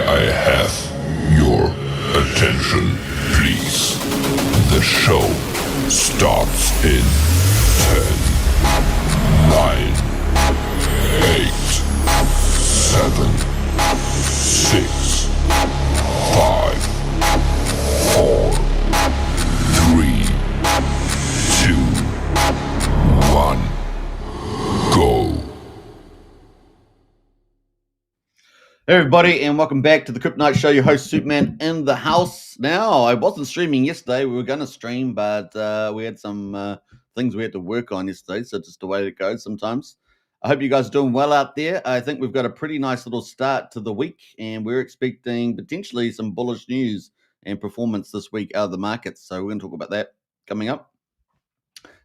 I have your attention, please. The show starts in 10, 9, 8, 7, 6, 5, 4, 3, 2, 1, go. Hey everybody, and welcome back to the Crypto Night Show. Your host Superman in the house. Now, I wasn't streaming yesterday. We were going to stream, but we had some things we had to work on yesterday, so just the way it goes sometimes. I hope you guys are doing well out there. I think we've got a pretty nice little start to the week, and we're expecting potentially some bullish news and performance this week out of the markets. So we're going to talk about that coming up.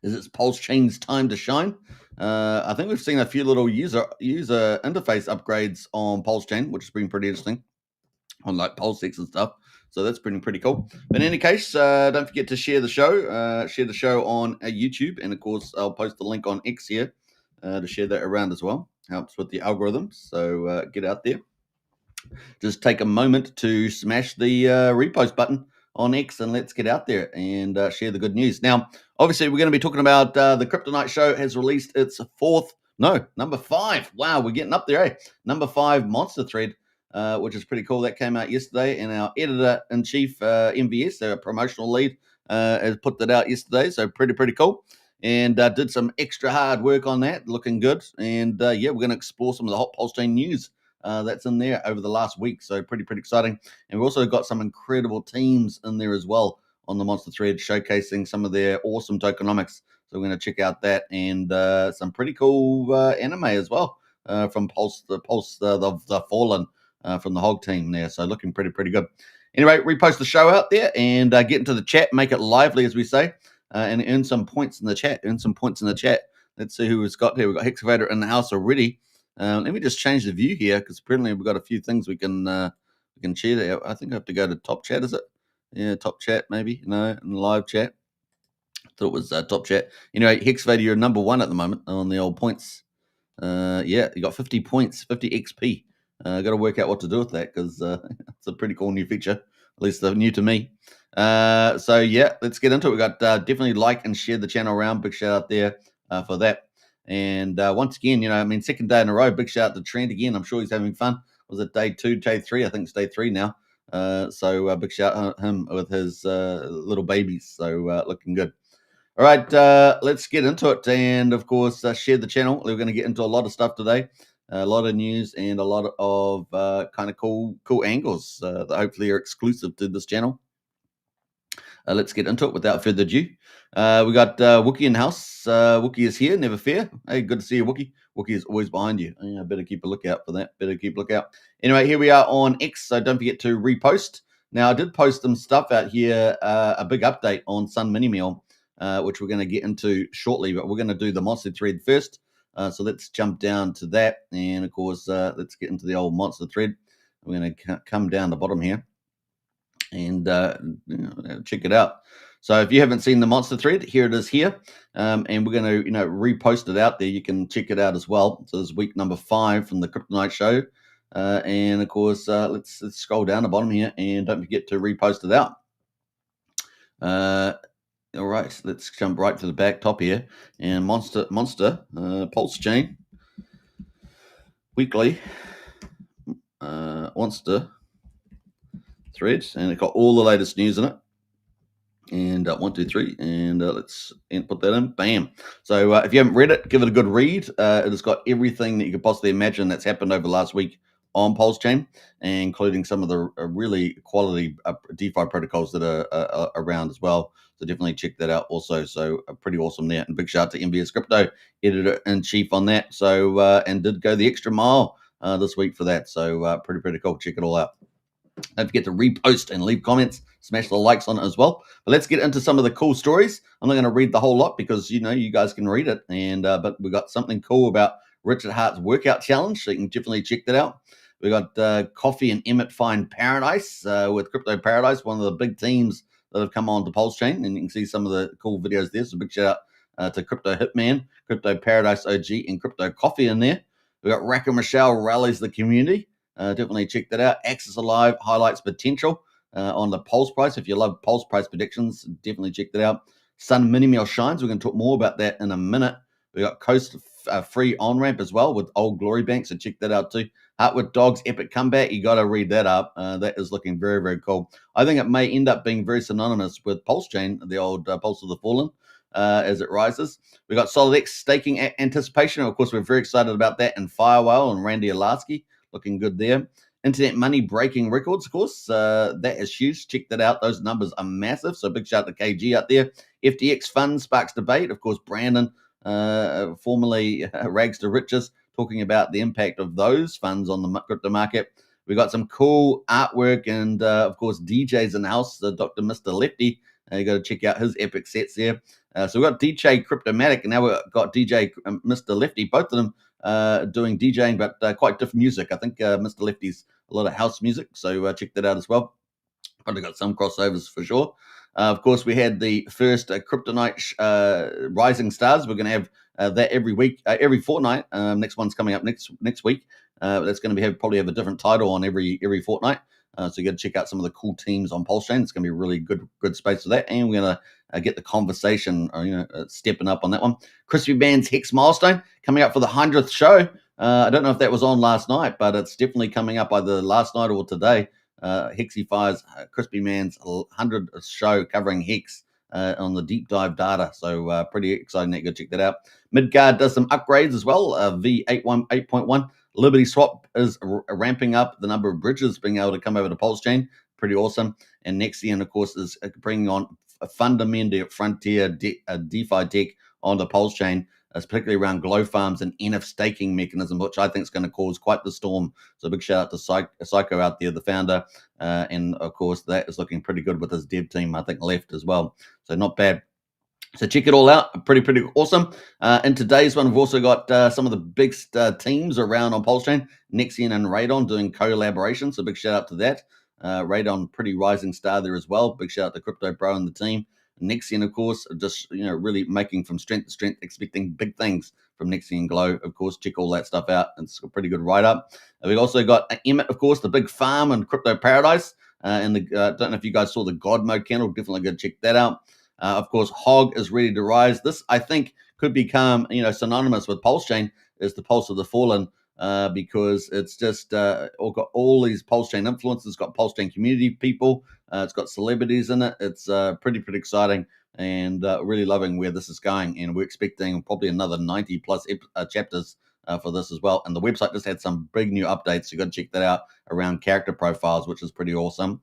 Is it's PulseChain's time to shine? I think we've seen a few little user interface upgrades on PulseChain, which has been pretty interesting on like PulseX and stuff. So that's pretty cool. But in any case, don't forget to share the show. Share the show on YouTube, and of course, I'll post the link on X here to share that around as well. Helps with the algorithms. So get out there. Just take a moment to smash the repost button on X and let's get out there and share the good news. Now, obviously, we're going to be talking about the Crypto Night Show has released its number 5. Wow, we're getting up there, eh? Number 5 monster thread, which is pretty cool. That came out yesterday, and our editor-in-chief, MVS, our promotional lead, has put that out yesterday, so pretty cool. And did some extra hard work on that, looking good. And yeah, we're going to explore some of the hot PulseChain news that's in there over the last week. So pretty exciting. And we've also got some incredible teams in there as well on the Monster Thread, showcasing some of their awesome tokenomics. So we're going to check out that and some pretty cool anime as well from the Fallen from the Hog team there. So looking pretty good. Anyway, repost the show out there and get into the chat, make it lively, as we say, and earn some points in the chat. Let's see who we've got here. We've got Hexavator in the house already. Let me just change the view here because apparently we've got a few things we can share there. I think I have to go to top chat, is it? Yeah, top chat maybe. No, in live chat. Thought it was top chat. Anyway, Hexavator, you're number 1 at the moment on the old points. Yeah, you got 50 points, 50 XP. Got to work out what to do with that because it's a pretty cool new feature, at least new to me. So yeah, let's get into it. We got definitely like and share the channel around. Big shout out there for that. And once again, second day in a row, big shout out to Trent again. I'm sure he's having fun. Was it day 2, day 3? I think it's day 3 now. So big shout out to him with his little babies. So looking good. All right, let's get into it. And of course, share the channel. We're going to get into a lot of stuff today. A lot of news and a lot of kind of cool angles that hopefully are exclusive to this channel. Let's get into it without further ado. We got Wookie in the house. Wookie is here, never fear. Hey, good to see you, Wookie. Wookie is always behind you. I better keep a lookout for that. Anyway, here we are on X, so don't forget to repost. Now, I did post some stuff out here, a big update on Sun Mini Meal, which we're going to get into shortly, but we're going to do the Monster Thread first. So let's jump down to that. And, of course, let's get into the old Monster Thread. We're going to come down the bottom here and check it out. So if you haven't seen the Monster Thread, here it is here. And we're going to, repost it out there. You can check it out as well. So this is week number 5 from the Crypto Night Show. And, of course, let's scroll down the bottom here and don't forget to repost it out. All right, let's jump right to the back top here. And Monster PulseChain weekly Monster Threads, and it got all the latest news in it. And 1, 2, 3, and let's put that in. Bam. So if you haven't read it, give it a good read. It has got everything that you could possibly imagine that's happened over last week on PulseChain, including some of the really quality DeFi protocols that are around as well. So definitely check that out also. So pretty awesome there. And big shout out to MVS Crypto, editor-in-chief on that. So and did go the extra mile this week for that. So pretty cool. Check it all out. Don't forget to repost and leave comments. Smash the likes on it as well. But let's get into some of the cool stories. I'm not going to read the whole lot because, you guys can read it. And but we got something cool about Richard Hart's workout challenge. So you can definitely check that out. We got Coffee and Emmett find paradise with Crypto Paradise, one of the big teams that have come on to PulseChain. And you can see some of the cool videos there. So big shout out to Crypto Hitman, Crypto Paradise OG, and Crypto Coffee in there. We got Racker Michelle rallies the community. Definitely check that out. Axis Alive highlights potential on the pulse price. If you love pulse price predictions, definitely check that out. Sun mini meal shines. We're going to talk more about that in a minute. We got Coast free on ramp as well with Old Glory Bank, so check that out too. Heartwood Dogs epic comeback. You got to read that up. That is looking very, very cool. I think it may end up being very synonymous with PulseChain, the old Pulse of the Fallen, as it rises. We got Solid X staking anticipation. Of course, we're very excited about that. And Firewhale and Randy Alaski looking good there. Internet money breaking records, of course. That is huge. Check that out. Those numbers are massive. So big shout out to KG out there. FTX fund sparks debate. Of course, Brandon, formerly Rags to Riches, talking about the impact of those funds on the crypto market. We got some cool artwork and, of course, DJs in the house. Dr. Mr. Lefty. You got to check out his epic sets there. So we've got DJ Cryptomatic, and now we've got DJ Mr. Lefty. Both of them doing DJing, but quite different music. I think Mr. Lefty's a lot of house music, so check that out as well. Probably got some crossovers for sure. Of course, we had the first Kryptonite Rising Stars. We're going to have that every week, every fortnight. Next one's coming up next week. That's going to probably have a different title on every fortnight. So you got to check out some of the cool teams on PulseChain. It's going to be a really good space for that, and we're going to get the conversation, stepping up on that one. Crispy Band's Hex milestone coming up for the 100th show. I don't know if that was on last night, but it's definitely coming up either last night or today. Hexify's Crispy Man's 100th show covering Hex on the deep dive data. So pretty exciting. Go check that out. Midgard does some upgrades as well. V8.1. Liberty Swap is ramping up the number of bridges being able to come over to PulseChain. Pretty awesome. And Nexian, of course, is bringing on a fundamental frontier DeFi tech on the PulseChain, particularly around glow farms and NF staking mechanism, which I think is going to cause quite the storm. So a big shout out to Psycho out there, the founder. And of course, that is looking pretty good with his dev team, I think, left as well. So not bad. So check it all out. Pretty awesome. In today's one, we've also got some of the biggest teams around on PulseChain, Nexian and Radon doing collaboration. So big shout out to that. Radon, pretty rising star there as well. Big shout out to Crypto Bro and the team. Nexian, of course, just really making from strength to strength, expecting big things from Nexian Glow. Of course, check all that stuff out. It's a pretty good write-up. We've also got Emmett, of course, the big farm and Crypto Paradise. And don't know if you guys saw the God Mode candle. Definitely go check that out. Of course, Hog is ready to rise. This, I think, could become synonymous with PulseChain as the Pulse of the Fallen, because it's just got all these PulseChain influences. It's got PulseChain community people. It's got celebrities in it. It's pretty exciting, and really loving where this is going. And we're expecting probably another 90 plus chapters for this as well. And the website just had some big new updates. You got to check that out around character profiles, which is pretty awesome.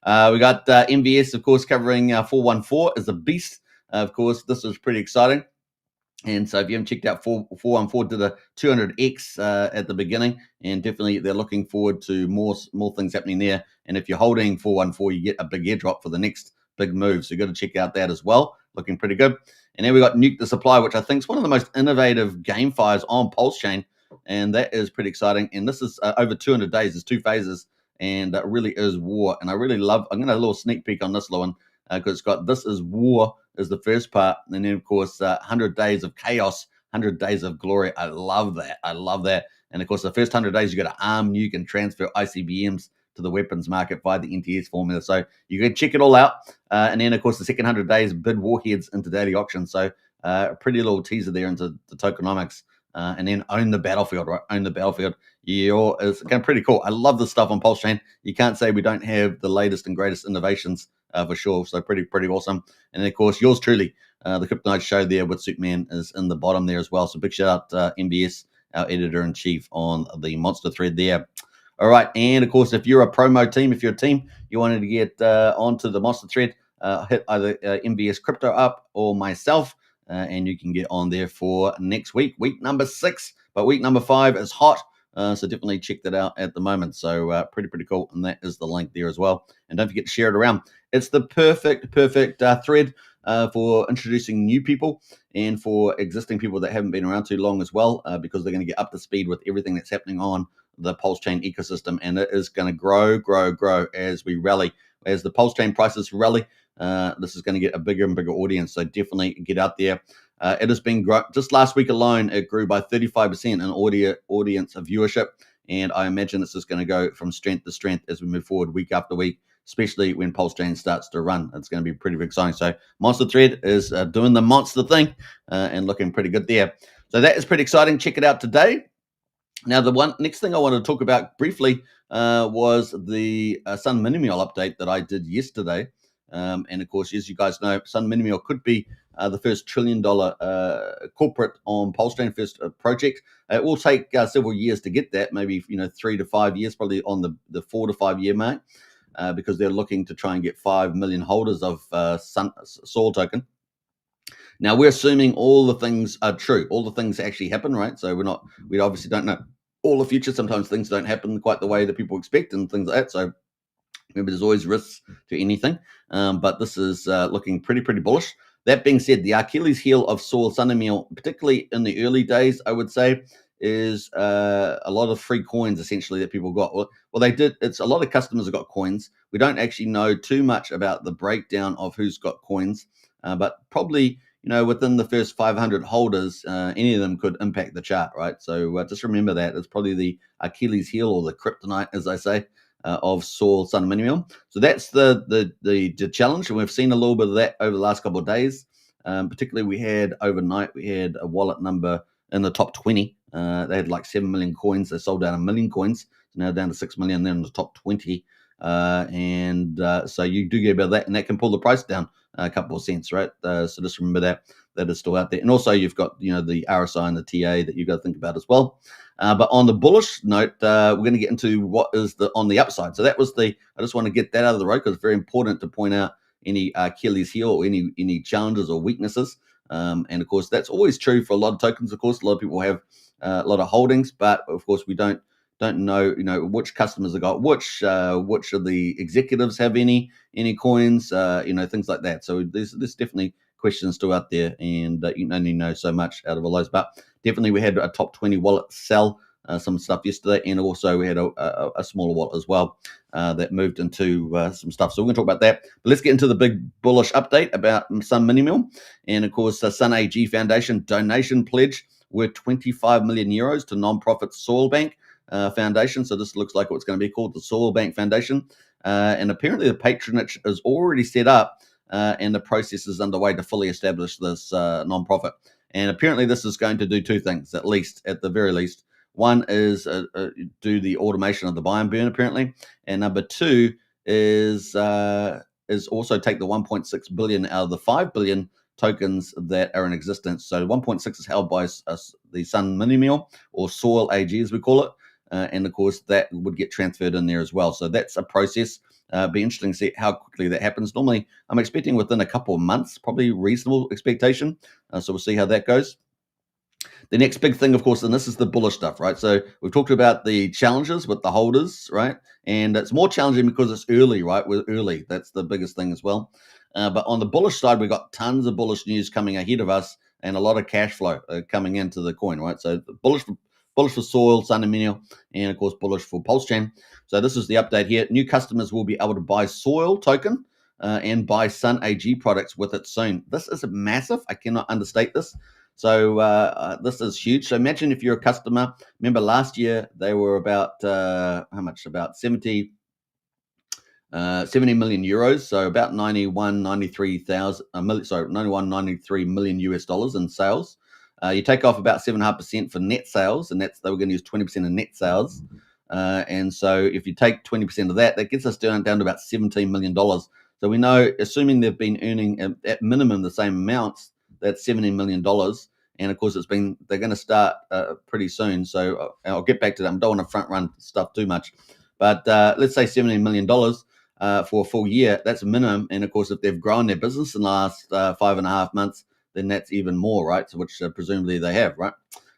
We got MVS, of course, covering 414 as a beast. Of course, this is pretty exciting. And so if you haven't checked out 414, did a 200x at the beginning, and definitely they're looking forward to more things happening there. And if you're holding 414, you get a big airdrop for the next big move. So you've got to check out that as well. Looking pretty good. And then we got Nuke the Supply, which I think is one of the most innovative game fires on PulseChain. And that is pretty exciting. And this is over 200 days. There's 2 phases. And that really is war. And I really love, I'm going to have a little sneak peek on this, Lewin, because it's got This Is War is the first part. And then, of course, 100 Days of Chaos, 100 Days of Glory. I love that. And, of course, the first 100 days, you got to arm, nuke, and transfer ICBMs to the weapons market via the NTS formula. So you can check it all out. And then, of course, the second 100 days, bid warheads into daily auction. So a pretty little teaser there into the tokenomics. And then own the battlefield, right? Own the battlefield. Yeah, it's kind of pretty cool. I love this stuff on PulseChain. You can't say we don't have the latest and greatest innovations for sure. So pretty awesome. And then, of course, yours truly, the Kryptonite show there with Superman is in the bottom there as well. So big shout out to MBS, our editor-in-chief, on the monster thread there. All right. And, of course, if you're a promo team, if you're a team, you wanted to get onto the monster thread, hit either MBS Crypto up or myself. And you can get on there for next week number 6. But week number 5 is hot. So definitely check that out at the moment. So pretty cool. And that is the link there as well. And don't forget to share it around. It's the perfect thread for introducing new people and for existing people that haven't been around too long as well, because they're going to get up to speed with everything that's happening on the PulseChain ecosystem. And it is going to grow as we rally. As the PulseChain prices rally, this is going to get a bigger and bigger audience. So definitely get out there. It has been just last week alone, it grew by 35% in audience of viewership, And I imagine this is going to go from strength to strength as we move forward week after week, especially when PulseChain starts to run. It's going to be pretty exciting. So Monster Thread is doing the monster thing and looking pretty good there. So that is pretty exciting. Check it out today. Now, the next thing I wanted to talk about briefly was the Sun Mini-Meal update that I did yesterday. And of course, as you guys know, Sun Mini-Meal could be the first $1 trillion corporate on PulseChain, first project. It will take several years to get that, maybe 3 to 5 years, probably on the 4 to 5 year mark, because they're looking to try and get 5 million holders of Soil token. Now, we're assuming all the things are true. All the things actually happen, right? So we obviously don't know all the future. Sometimes things don't happen quite the way that people expect and things like that. So remember, there's always risks to anything. But this is looking pretty bullish. That being said, the Achilles heel of Soil Meal, particularly in the early days, I would say, is a lot of free coins essentially that people got. Well, they did. It's a lot of customers have got coins. We don't actually know too much about the breakdown of who's got coins, but probably within the first 500 holders, any of them could impact the chart, right? So just remember that it's probably the Achilles heel or the kryptonite, as I say, of Soil Mini-Meal. So that's the challenge, and we've seen a little bit of that over the last couple of days. Particularly, we had overnight a wallet number in the top 20. They had like 7 million coins. They sold down 1 million coins. So now down to 6 million. Then in the top 20. So you do get about that, and that can pull the price down a couple of cents, right? So just remember that is still out there. And also you've got the RSI and the TA that you've got to think about as well. But on the bullish note, we're going to get into what is on the upside. So that was I just want to get that out of the road because it's very important to point out any Achilles heel or any challenges or weaknesses. And of course, that's always true for a lot of tokens. Of course, a lot of people have a lot of holdings, but of course, we don't know which customers have got which of the executives have any coins, things like that. So there's definitely questions still out there, and you can only know so much out of all those. But definitely we had a top 20 wallet sell some stuff yesterday, and also we had a smaller wallet as well that moved into some stuff. So we're going to talk about that. But let's get into the big bullish update about Sun Mini-Meal. And of course, the Sun AG Foundation donation pledge worth 25 million euros to non-profit Soil Bank Foundation. So this looks like what's going to be called the Soil Bank Foundation. And apparently the patronage is already set up and the process is underway to fully establish this non-profit. And apparently this is going to do two things, at the very least. One is do the automation of the buy and burn, apparently. And number two is also take the 1.6 billion out of the 5 billion tokens that are in existence. So 1.6 is held by the Sun Mini-Meal, or Soil AG as we call it. And of course, that would get transferred in there as well. So that's a process. Be interesting to see how quickly that happens. Normally, I'm expecting within a couple of months, probably reasonable expectation. So we'll see how that goes. The next big thing, of course, and this is the bullish stuff, right? So we've talked about the challenges with the holders, right? And it's more challenging because it's early, right? We're early. That's the biggest thing as well. But on the bullish side, we've got tons of bullish news coming ahead of us and a lot of cash flow coming into the coin, right? So bullish for Soil, Sun Mini-Meal, and of course bullish for PulseChain. So this is the update here. New customers will be able to buy Soil token and buy Sun AG products with it soon. This is massive. I cannot understate this. So this is huge. So imagine if you're a customer. Remember last year they were about how much? About 70 million euros. So about 91, 93 million US dollars in sales. You take off about 7.5% for net sales, and they were going to use 20% of net sales. And so if you take 20% of that gets us down to about $17 million. So we know, assuming they've been earning at minimum the same amounts, that's $17 million. And of course, they're going to start pretty soon. So I'll get back to that. I don't want to front run stuff too much. But let's say $17 million for a full year, that's a minimum. And of course, if they've grown their business in the last 5.5 months, then that's even more, right? So which presumably they have, right?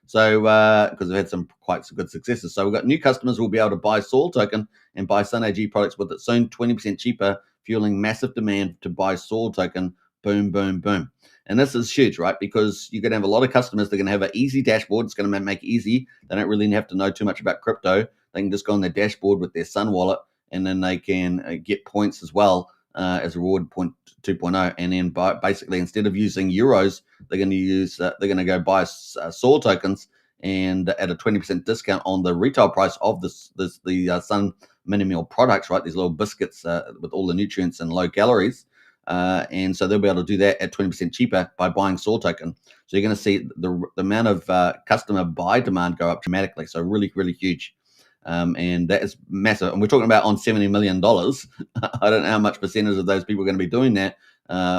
So because they've had some quite good successes. So we've got new customers who will be able to buy Soil token and buy Sun AG products with it soon, 20% cheaper, fueling massive demand to buy Soil token. Boom, boom, boom. And this is huge, right? Because you're going to have a lot of customers. They're going to have an easy dashboard. It's going to make it easy. They don't really have to know too much about crypto. They can just go on their dashboard with their Sun wallet, and then they can get points as well as a reward point 2.0. And then basically, instead of using euros, they're going to go buy Soil tokens and at a 20% discount on the retail price of the Sun mini meal products, right? These little biscuits with all the nutrients and low calories. And so they'll be able to do that at 20% cheaper by buying Soul Token. So you're going to see the amount of customer buy demand go up dramatically. So really, really huge. And that is massive. And we're talking about on $70 million. I don't know how much percentage of those people are going to be doing that.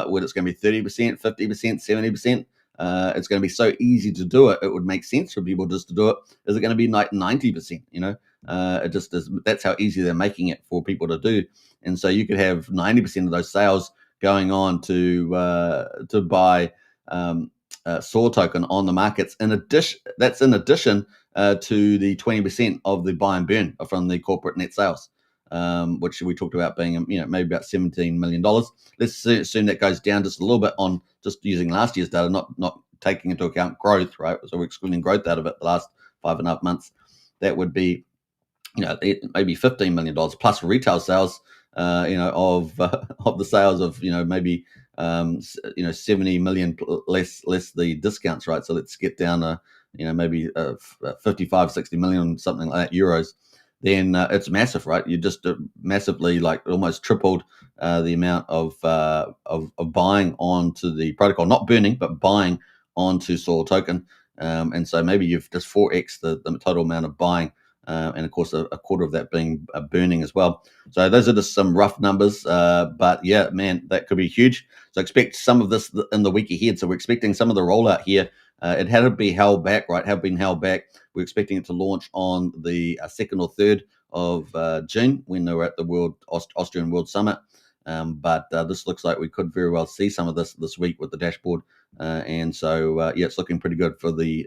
Whether it's going to be 30%, 50%, 70%. It's going to be so easy to do it. It would make sense for people just to do it. Is it going to be like 90%? It just is. That's how easy they're making it for people to do. And so you could have 90% of those sales going on to buy Soul Token on the markets. In addition, that's in addition to the 20% of the buy and burn from the corporate net sales, which we talked about being, maybe about $17 million. Let's assume that goes down just a little bit on just using last year's data, not taking into account growth, right? So we're excluding growth out of it the last 5.5 months. That would be, maybe $15 million plus retail sales, of the sales of, maybe 70 million less the discounts, right? So let's get down to, maybe 55, 60 million, something like that, euros. Then it's massive, right? You just massively, like, almost tripled the amount of buying onto the protocol, not burning, but buying onto Soul Token. And so maybe you've just 4x the total amount of buying. And of course, a quarter of that being burning as well. So those are just some rough numbers. But yeah, man, that could be huge. So expect some of this in the week ahead. So we're expecting some of the rollout here. It had to be held back, right? Have been held back. We're expecting it to launch on the 2nd or 3rd of June when they were at the Austrian World Summit. But this looks like we could very well see some of this week with the dashboard. And so, it's looking pretty good for the,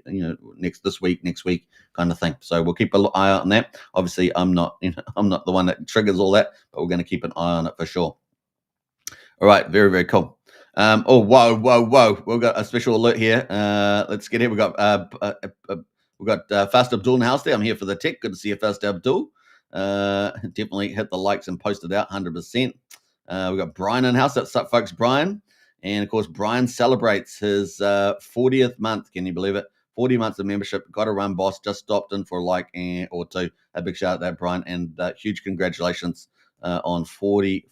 next week kind of thing. So we'll keep an eye out on that. Obviously, I'm not the one that triggers all that, but we're going to keep an eye on it for sure. All right. Very, very cool. Whoa. We've got a special alert here. Let's get here. We've got Fast Abdul in the house there. I'm here for the tech. Good to see you, Fast Abdul. Definitely hit the likes and post it out 100%. We've got Brian in the house. That's up, folks, Brian. And of course, Brian celebrates his 40th month. Can you believe it? 40 months of membership. Got to run, boss. Just stopped in for a like or two. A big shout out to that, Brian. And huge congratulations on 40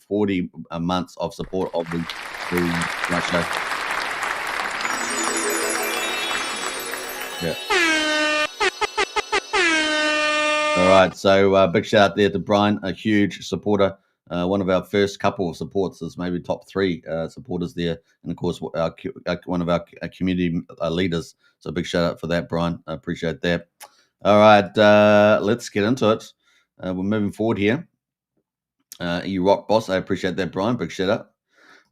months of support of the Night Show. Yeah. All right. So big shout out there to Brian, a huge supporter. One of our first couple of supports is maybe top 3 supporters there. And of course, one of our community leaders. So big shout out for that, Brian. I appreciate that. All right. Let's get into it. We're moving forward here. You rock, boss. I appreciate that, Brian. Big shout out.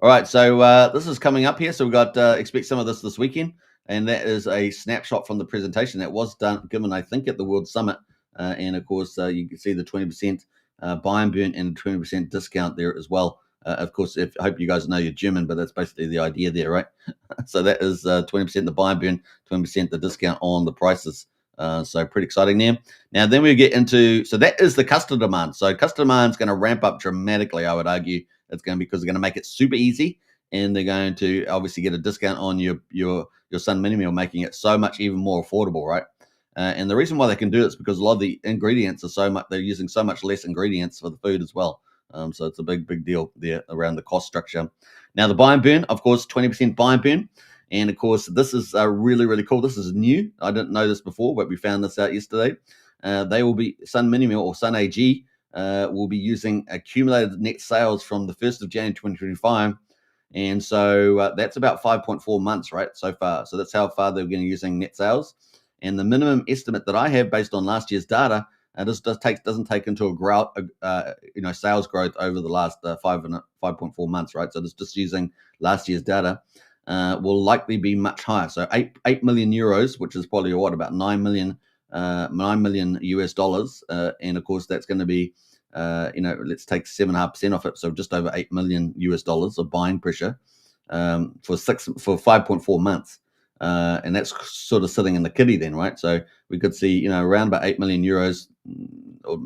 All right. So this is coming up here. So we've got expect some of this weekend. And that is a snapshot from the presentation that was given, I think, at the World Summit. And of course, you can see the 20% buy and burn and 20% discount there as well. Of course, I hope you guys know you're German, but that's basically the idea there, right? So that is 20% the buy and burn, 20% the discount on the prices. So pretty exciting there. Now, then we get into, so that is the customer demand. So customer demand is going to ramp up dramatically, I would argue. It's going to be because they're going to make it super easy, and they're going to obviously get a discount on your Sun mini meal, making it so much even more affordable, right? And the reason why they can do it is because a lot of the ingredients are so much, they're using so much less ingredients for the food as well. So it's a big deal there around the cost structure. Now, the buy and burn, of course, 20% buy and burn. And of course, this is really, really cool. This is new. I didn't know this before, but we found this out yesterday. They will be, Sun mini meal or Sun AG will be using accumulated net sales from the 1st of January 2025. And so that's about 5.4 months, right, so far. So that's how far they're going to be using net sales. And the minimum estimate that I have based on last year's data doesn't take into account sales growth over the last 5.4 months, right? So it's just using last year's data will likely be much higher. So 8 million euros, which is probably about 9 million US dollars, and of course that's going to be let's take 7.5% off it, so just over 8 million US dollars of buying pressure for 5.4 months. And that's sort of sitting in the kitty then, right? So we could see, around about 8 million euros or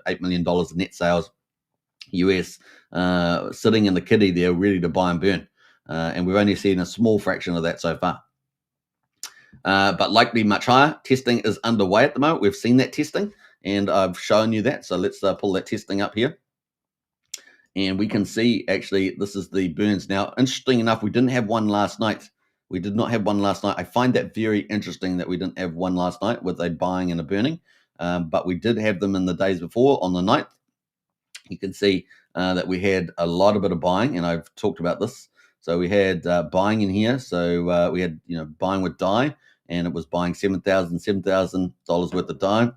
$8 million net sales US sitting in the kitty there, ready to buy and burn. And we've only seen a small fraction of that so far. but likely much higher. Testing is underway at the moment. We've seen that testing, and I've shown you that. So let's pull that testing up here. And we can see, actually, this is the burns. Now, interesting enough, we didn't have one last night. We did not have one last night. I find that very interesting that we didn't have one last night with a buying and a burning. But we did have them in the days before on the 9th. You can see that we had a lot of bit of buying, and I've talked about this. So we had buying in here. So we had, buying with DAI, and it was buying $7,000 worth of DAI.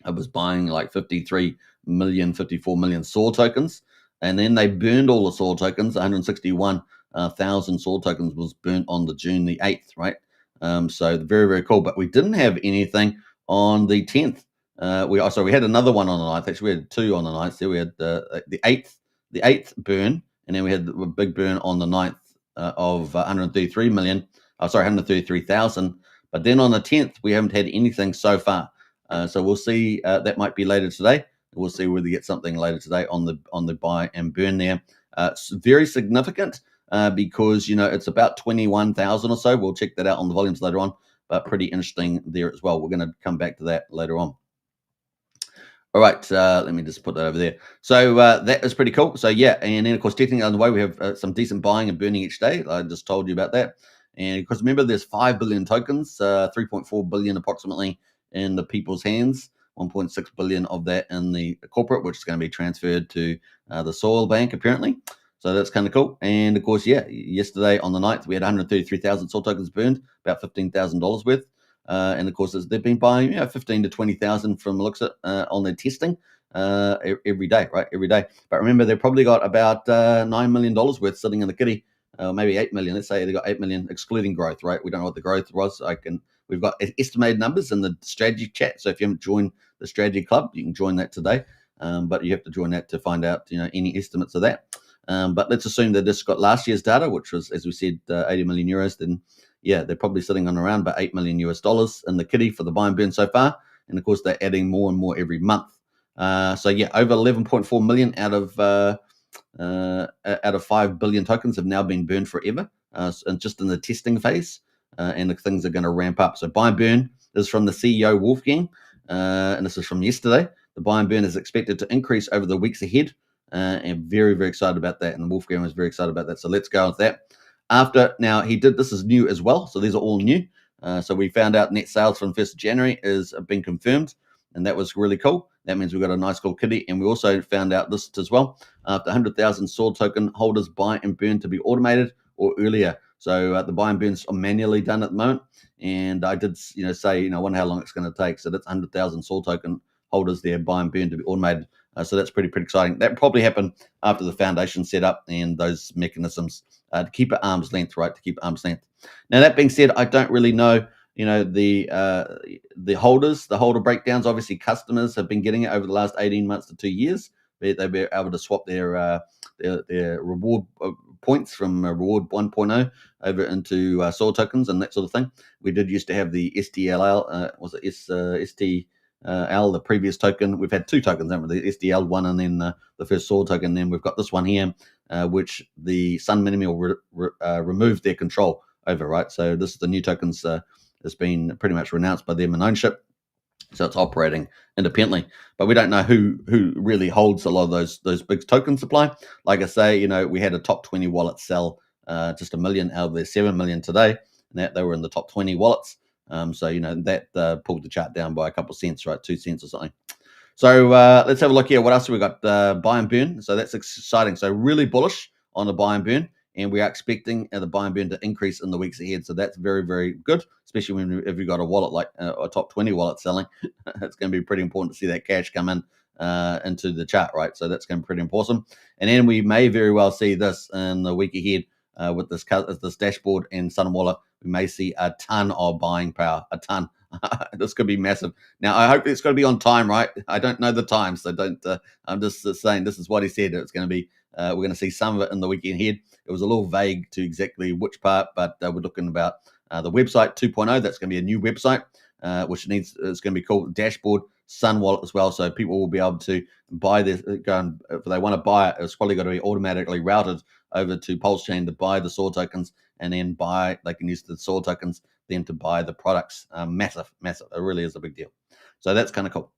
It was buying like 54 million SOAR tokens. And then they burned all the SOAR tokens. 161,000 SOAR tokens was burnt on the June the 8th, right? So very, very cool. But we didn't have anything on the 10th. We had another one on the 9th. Actually, we had two on the 9th. So we had the 8th burn, and then we had a big burn on the 9th of 133,000. But then on the 10th, we haven't had anything so far. So we'll see. That might be later today. We'll see whether we get something later today on the buy and burn there. It's very significant because it's about 21,000 or so. We'll check that out on the volumes later on, but pretty interesting there as well. We're going to come back to that later on. All right, let me just put that over there. So that is pretty cool. So yeah, and then of course, technically underway, we have some decent buying and burning each day. I just told you about that. And of course, remember, there's 5 billion tokens, 3.4 billion approximately in the people's hands, 1.6 billion of that in the corporate, which is going to be transferred to the soil bank apparently. So that's kind of cool. And of course, yeah, yesterday on the 9th, we had 133,000 SOAR tokens burned, about $15,000 worth. And of course, they've been buying 15 to 20,000 from the looks at on their testing every day, right? Every day. But remember, they've probably got about $9 million worth sitting in the kitty, maybe 8 million. Let's say they got 8 million, excluding growth, right? We don't know what the growth was. We've got estimated numbers in the strategy chat. So if you haven't joined the strategy club, you can join that today. But you have to join that to find out, any estimates of that. But let's assume that this got last year's data, which was, as we said, 80 million euros. Then, yeah, they're probably sitting on around about $8 million in the kitty for the buy and burn so far. And of course, they're adding more and more every month. So yeah, over 11.4 million out of 5 billion tokens have now been burned forever, and just in the testing phase. And the things are going to ramp up. So buy and burn is from the CEO Wolfgang, and this is from yesterday. The buy and burn is expected to increase over the weeks ahead, and very, very excited about that. And Wolfgang was very excited about that. So let's go with that. Now he did, this is new as well. So these are all new. So we found out net sales from 1st of January is been confirmed, and that was really cool. That means we've got a nice cool kitty. And we also found out this as well. After 100,000 SOAR token holders buy and burn to be automated or earlier. So the buy and burns are manually done at the moment. And I did, say, I wonder how long it's going to take. So that's 100,000 SOAR token holders there, buy and burn to be automated. So that's pretty exciting. That probably happened after the foundation set up and those mechanisms to keep at arm's length, right? To keep arm's length. Now, that being said, I don't really know, the holders, the holder breakdowns. Obviously, customers have been getting it over the last 18 months to 2 years. They've been able to swap their reward points from reward 1.0 over into SOAR tokens and that sort of thing. We did used to have the STLL, STL, the previous token. We've had two tokens, haven't we? The STL one and then the first SOAR token. Then we've got this one here, which the Sun Minimal removed their control over, right? So this is the new tokens has been pretty much renounced by them in ownership. So it's operating independently, but we don't know who really holds a lot of those big token supply. Like I say, we had a top 20 wallet sell just 1 million out of their 7 million today, and that they were in the top 20 wallets. So that pulled the chart down by a couple of cents, right? 2 cents or something. So let's have a look here. What else have we got? Buy and burn. So that's exciting. So really bullish on the buy and burn. And we are expecting the buy and burn to increase in the weeks ahead. So that's very, very good, especially if you've got a wallet like a top 20 wallet selling. It's going to be pretty important to see that cash come in into the chart, right? So that's going to be pretty important. And then we may very well see this in the week ahead with this dashboard and Sun Wallet. We may see a ton of buying power, a ton. This could be massive. Now, I hope it's going to be on time, right? I don't know the time, so don't. I'm just saying this is what he said. It's going to be. We're going to see some of it in the weekend ahead. It was a little vague to exactly which part, but we're looking about the website 2.0. That's going to be a new website, which it's going to be called Dashboard Sun wallet as well. So people will be able to buy this, if they want to buy it, it's probably got to be automatically routed over to PulseChain to buy the SOAR tokens, and then they can use the SOAR tokens then to buy the products. Massive. It really is a big deal. So that's kind of cool.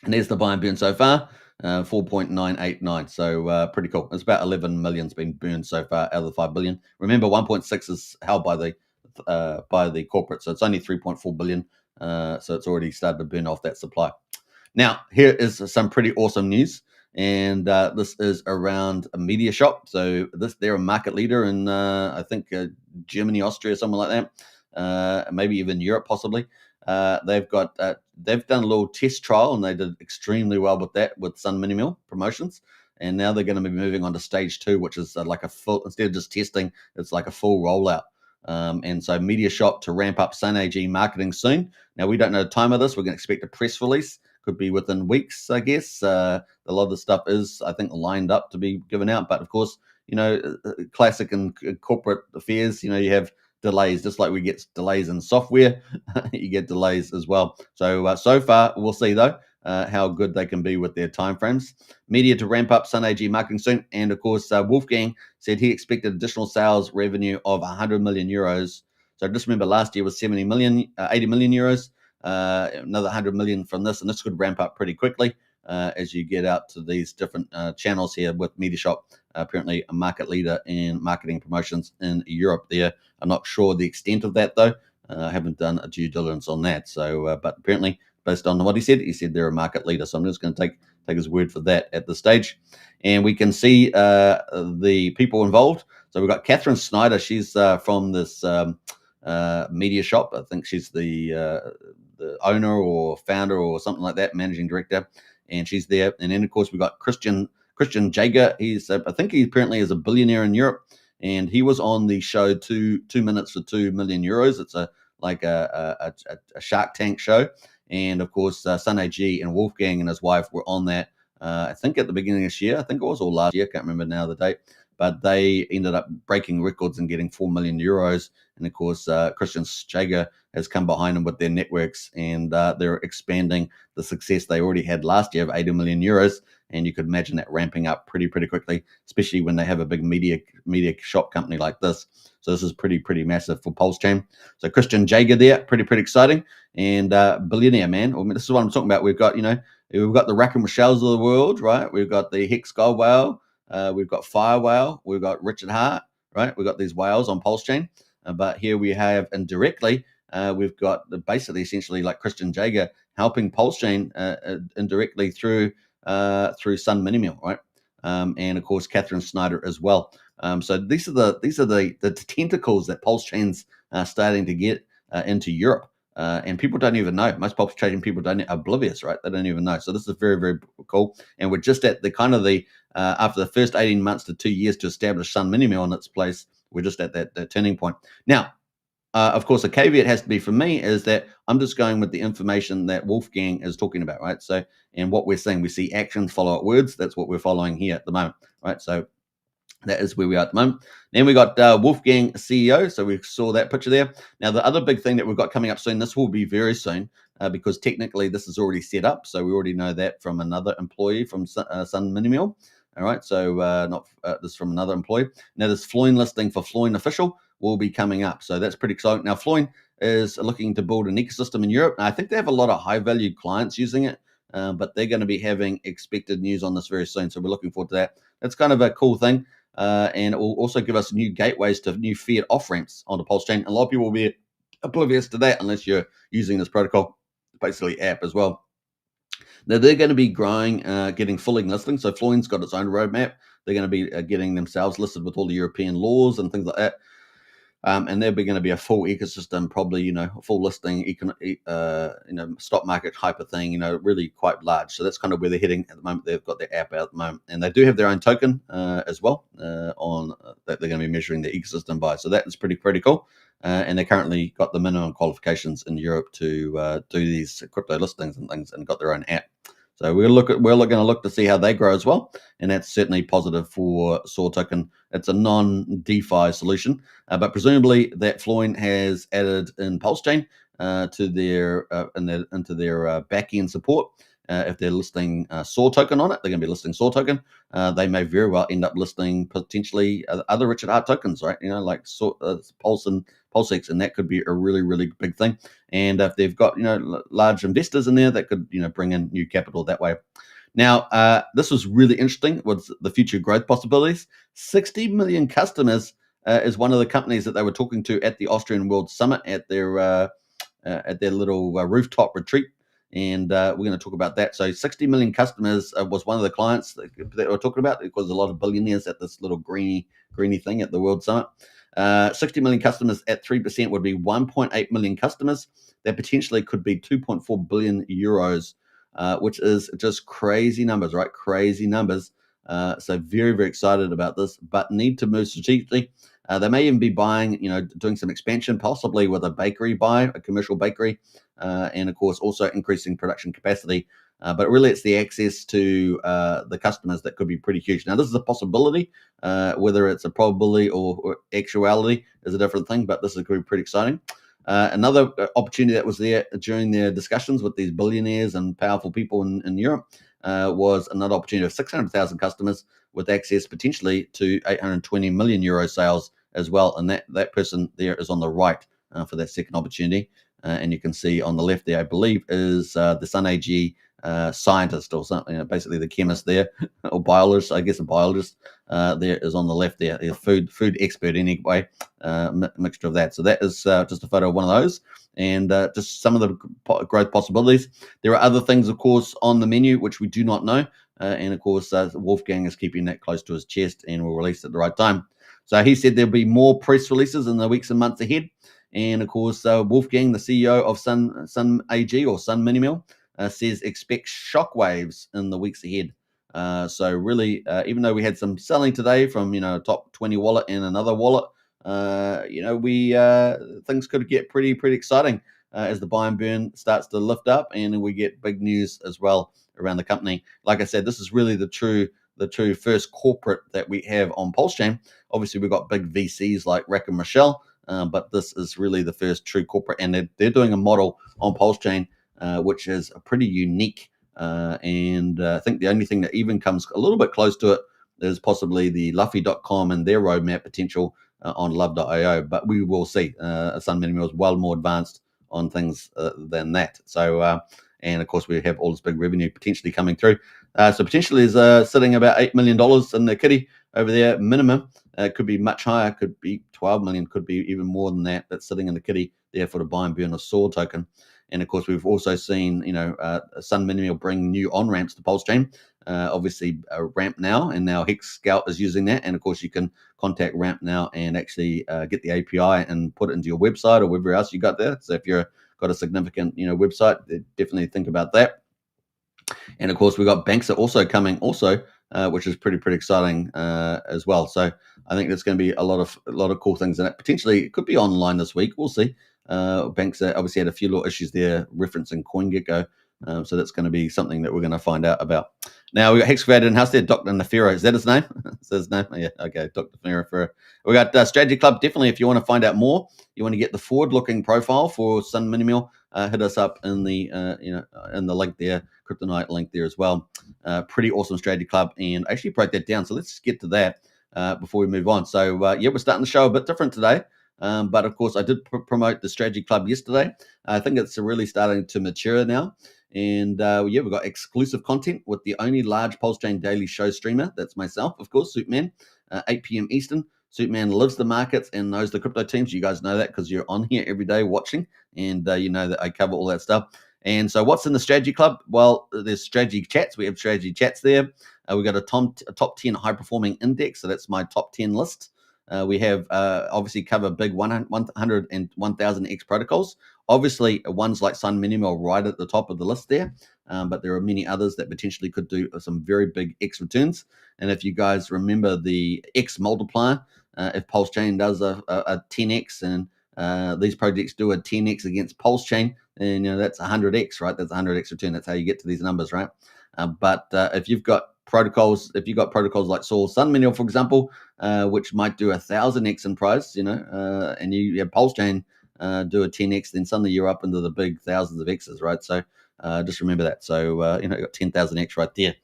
And there's the buy and burn so far, 4.989. So pretty cool. It's about 11 million's been burned so far out of the 5 billion. Remember, 1.6 is held by the corporate, so it's only 3.4 billion. So it's already started to burn off that supply. Now, here is some pretty awesome news, and this is around a media shop. So they're a market leader in I think Germany, Austria, something like that, maybe even Europe, possibly. They've done a little test trial, and they did extremely well with that with Sun Minimal promotions. And now they're going to be moving on to stage 2, which is like a full, instead of just testing, it's like a full rollout. And so media shop to ramp up Sun AG marketing soon. Now, we don't know the time of this. We're going to expect a press release. Could be within weeks, I guess. A lot of the stuff is, I think, lined up to be given out. But of course, classic in corporate affairs, you have delays, just like we get delays in software. You get delays as well. So far, we'll see though how good they can be with their timeframes. Media to ramp up Sun AG marketing soon, and of course, Wolfgang said he expected additional sales revenue of 100 million euros. So just remember, last year was 80 million euros. Another 100 million from this, and this could ramp up pretty quickly as you get out to these different channels here with MediaShop. Apparently a market leader in marketing promotions in Europe there. I'm not sure the extent of that though. I haven't done a due diligence on that. So, but apparently based on what he said they're a market leader. So I'm just going to take his word for that at this stage. And we can see the people involved. So we've got Catherine Snyder. She's from this media shop. I think she's the owner or founder or something like that, managing director, and she's there. And then of course we've got Christian Jaeger. He's I think he apparently is a billionaire in Europe, and he was on the show 2 minutes for 2 million euros. It's a Shark Tank show, and of course Sun AG and Wolfgang and his wife were on that. I think at the beginning of this year, I think it was, or last year, I can't remember now the date, but they ended up breaking records and getting 4 million euros. And of course, Christian Jaeger has come behind them with their networks, and they're expanding the success they already had last year of 80 million euros. And you could imagine that ramping up pretty quickly, especially when they have a big media shop company like this. So this is pretty massive for PulseChain. So Christian Jaeger there, pretty exciting, and billionaire, man. I mean, this is what I'm talking about. We've got we've got the Rack and Michelle's of the world, right? We've got the Hex Gold Whale, we've got Fire Whale, we've got Richard Hart, right? We've got these whales on PulseChain, but here we have indirectly, we've got basically essentially like Christian Jaeger helping PulseChain indirectly through Sun Minimal, right? And of course Catherine Snyder as well. So these are the tentacles that PulseChain's starting to get into Europe. And people don't even know. Most PulseChain people are oblivious, right? They don't even know. So this is very cool. And we're just at the after the first 18 months to 2 years to establish Sun Minimal in its place, we're just at that turning point. Now, of course, a caveat has to be for me is that I'm just going with the information that Wolfgang is talking about, right? So, and what we're seeing, we see actions follow up words. That's what we're following here at the moment, right? So that is where we are at the moment. Then we got Wolfgang CEO. So we saw that picture there. Now, the other big thing that we've got coming up soon, this will be very soon because technically this is already set up. So we already know that from another employee from Sun Minimal. All right. So not this is from another employee. Now, this Floyn listing for Floyn Official will be coming up. So that's pretty exciting. Now, Floyn is looking to build an ecosystem in Europe. And I think they have a lot of high-value clients using it, but they're going to be having expected news on this very soon. So we're looking forward to that. That's kind of a cool thing. And it will also give us new gateways to new fiat off-ramps onto PulseChain. A lot of people will be oblivious to that unless you're using this protocol, basically app as well. Now, they're going to be growing, getting full listings. So Floyn's got its own roadmap. They're going to be getting themselves listed with all the European laws and things like that. And there'll be going to be a full ecosystem, probably, full listing, stock market type of thing, really quite large. So that's kind of where they're heading at the moment. They've got their app out at the moment, and they do have their own token as well on that they're going to be measuring the ecosystem by. So that is pretty cool. And they currently got the minimum qualifications in Europe to do these crypto listings and things, and got their own app. So we're going to look to see how they grow as well, and that's certainly positive for SOAR token. It's a non-DeFi solution, but presumably that Floyn has added in PulseChain to their into their back end support. If they're listing Saw token on it, they're going to be listing Saw token. They may very well end up listing potentially other Richard Hart tokens, right? Like Pulse and PulseX, and that could be a really, really big thing. And if they've got large investors in there, that could bring in new capital that way. Now, this was really interesting with the future growth possibilities. 60 million customers is one of the companies that they were talking to at the Austrian World Summit at their little rooftop retreat. And we're going to talk about that. So 60 million customers was one of the clients that we're talking about, because a lot of billionaires at this little greeny thing at the World Summit. 60 million customers at 3% would be 1.8 million customers. That potentially could be 2.4 billion euros, which is just crazy numbers, right? Crazy numbers. So very, very excited about this, but need to move strategically. They may even be buying, doing some expansion, possibly with a bakery buy, a commercial bakery, and of course also increasing production capacity. But really, it's the access to the customers that could be pretty huge. Now, this is a possibility. Whether it's a probability or actuality is a different thing, but this is going to be pretty exciting. Another opportunity that was there during their discussions with these billionaires and powerful people in Europe was another opportunity of 600,000 customers with access potentially to 820 million euro sales as well. And that person there is on the right for that second opportunity. And you can see on the left there, I believe, is the Sun AG scientist or something, basically the chemist there, or biologist, I guess a biologist there is on the left there, a food expert anyway, mixture of that. So that is just a photo of one of those, and just some of the growth possibilities. There are other things, of course, on the menu which we do not know, and of course Wolfgang is keeping that close to his chest and will release at the right time. So he said there'll be more press releases in the weeks and months ahead. And of course, Wolfgang, the CEO of Sun AG or Sun Minimal, says expect shockwaves in the weeks ahead. So really, even though we had some selling today from a top 20 wallet and another wallet, we things could get pretty exciting as the buy and burn starts to lift up, and we get big news as well around the company. Like I said, this is really the true first corporate that we have on PulseChain. Obviously, we've got big VCs like Rack and Michelle. But this is really the first true corporate, and they're doing a model on PulseChain, which is pretty unique. And I think the only thing that even comes a little bit close to it is possibly the Luffy.com and their roadmap potential on Love.io. But we will see. Sun Minimal is well more advanced on things than that. So, and of course, we have all this big revenue potentially coming through. So potentially is sitting about $8 million in the kitty over there minimum. It could be much higher, could be 12 million, could be even more than that. That's sitting in the kitty there for the buy and burn of Saw token. And of course, we've also seen, Sun Minimal bring new on ramps to PulseChain. Obviously, Ramp Now, and now Hex Scout is using that. And of course, you can contact Ramp Now and actually get the API and put it into your website or wherever else you got there. So if you're got a significant, website, definitely think about that. And of course, we've got banks that also coming which is pretty exciting as well. So I think there's going to be a lot of cool things in it. Potentially, it could be online this week. We'll see. Banks obviously had a few little issues there referencing CoinGecko. So that's going to be something that we're going to find out about. Now, we got Hexcavated in house there, Dr. Nefero. Is that his name? Is that his name? Yeah, okay, Dr. Nefero. We got Strategy Club. Definitely, if you want to find out more, you want to get the forward-looking profile for Sun Minimal, hit us up in the in the link there, Kryptonite link there as well. Pretty awesome Strategy Club, and I actually broke that down. So let's get to that before we move on. So we're starting the show a bit different today. But of course, I did promote the Strategy Club yesterday. I think it's really starting to mature now. And we've got exclusive content with the only large PulseChain daily show streamer. That's myself, of course, Superman, 8 p.m. Eastern. Superman lives the markets and knows the crypto teams. You guys know that because you're on here every day watching, and you know that I cover all that stuff. And so what's in the Strategy Club? Well, there's strategy chats. We have strategy chats there. We've got a top 10 high-performing index. So that's my top 10 list. We have obviously cover big 100 and 1,000x protocols. Obviously, ones like Sun Minimal right at the top of the list there. But there are many others that potentially could do some very big X returns. And if you guys remember the X multiplier, if PulseChain does a 10x and these projects do a 10x against PulseChain, then that's 100x, right? That's 100x return. That's how you get to these numbers, right? But if you've got protocols like Sun Minimal, for example, which might do 1,000x in price, and you have PulseChain do a 10x, then suddenly you're up into the big thousands of x's, right? So just remember that. So you got 10,000x right there.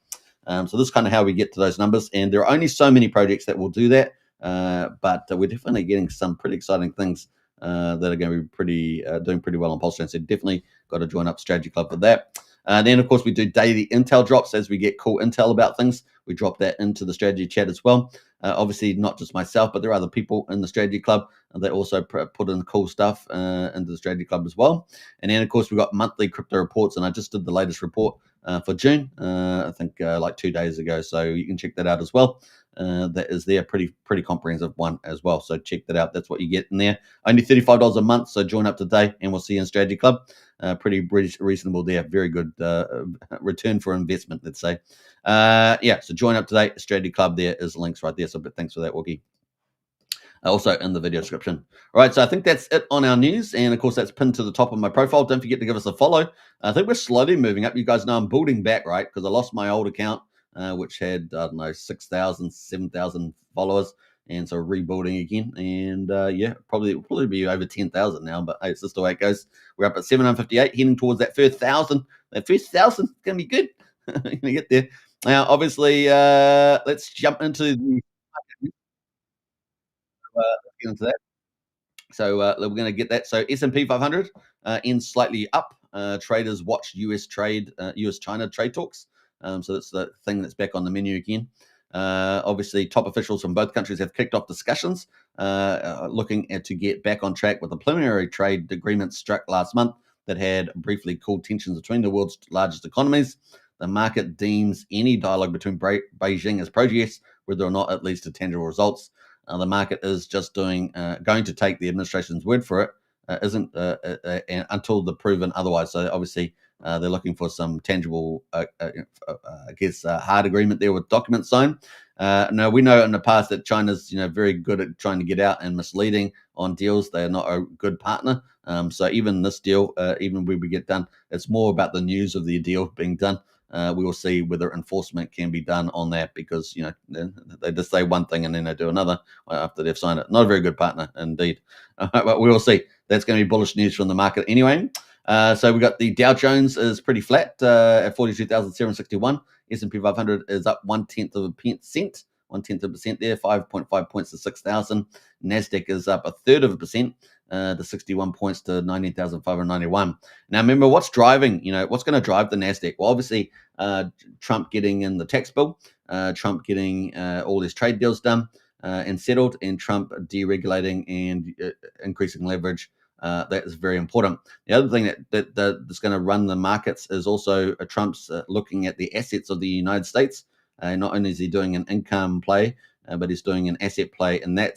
So this is kind of how we get to those numbers, and there are only so many projects that will do that, but we're definitely getting some pretty exciting things that are going to be doing pretty well on PulseChain. So definitely got to join up Strategy Club for that. Then, of course, we do daily intel drops as we get cool intel about things. We drop that into the strategy chat as well. Obviously, not just myself, but there are other people in the strategy club that also put in cool stuff into the strategy club as well. And then, of course, we've got monthly crypto reports, and I just did the latest report for June, I think like 2 days ago. So you can check that out as well. That is there, pretty comprehensive one as well. So check that out. That's what you get in there. Only $35 a month. So join up today, and we'll see you in Strategy Club. Pretty reasonable there. Very good return for investment, let's say. So join up today. Strategy Club, there is links right there. So thanks for that, Wookie. Also in the video description. All right, so I think that's it on our news. And of course, that's pinned to the top of my profile. Don't forget to give us a follow. I think we're slowly moving up. You guys know I'm building back, right? Because I lost my old account, which had, 6,000, 7,000 followers. And so rebuilding again. And probably be over 10,000 now. But hey, it's just the way it goes. We're up at 758, heading towards that first 1,000. That first 1,000 is going to be good. You're going to get there. Now, obviously, let's jump into the let's get into that. So we're going to get that. So S&P 500 ends slightly up. Traders watch US-China trade talks. So that's the thing that's back on the menu again. Obviously, top officials from both countries have kicked off discussions looking to get back on track with the preliminary trade agreement struck last month that had briefly cooled tensions between the world's largest economies. The market deems any dialogue between Beijing as progress, whether or not it leads to tangible results. The market is just going to take the administration's word for it, until they're proven otherwise. So obviously, they're looking for some tangible, hard agreement there with documents signed. Now we know in the past that China's very good at trying to get out and misleading on deals. They are not a good partner. So even this deal, even when we get done, it's more about the news of the deal being done. We will see whether enforcement can be done on that, because they just say one thing and then they do another after they've signed it. Not a very good partner indeed. But we will see. That's going to be bullish news from the market anyway. So we got the Dow Jones is pretty flat at 42,761. S&P 500 is up 0.1%, 0.1% there, 5.5 points to 6,000. Nasdaq is up 1/3%. The 61 points to 19,591. Now, remember, what's driving, what's going to drive the NASDAQ? Well, obviously, Trump getting in the tax bill, Trump getting all his trade deals done and settled, and Trump deregulating and increasing leverage. That is very important. The other thing that's going to run the markets is also Trump's looking at the assets of the United States. Not only is he doing an income play, but he's doing an asset play, and that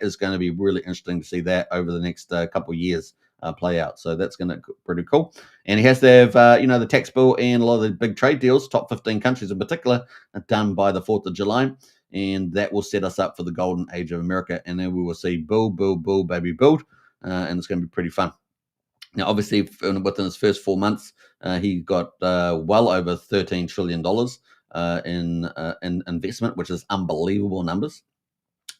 is going to be really interesting to see that over the next couple of years play out. So that's going to be pretty cool. And he has to have the tax bill and a lot of the big trade deals, top 15 countries in particular, done by the 4th of July, and that will set us up for the golden age of America. And then we will see build, baby, build, and it's going to be pretty fun. Now, obviously, within his first 4 months, he got well over $13 trillion in investment, which is unbelievable numbers.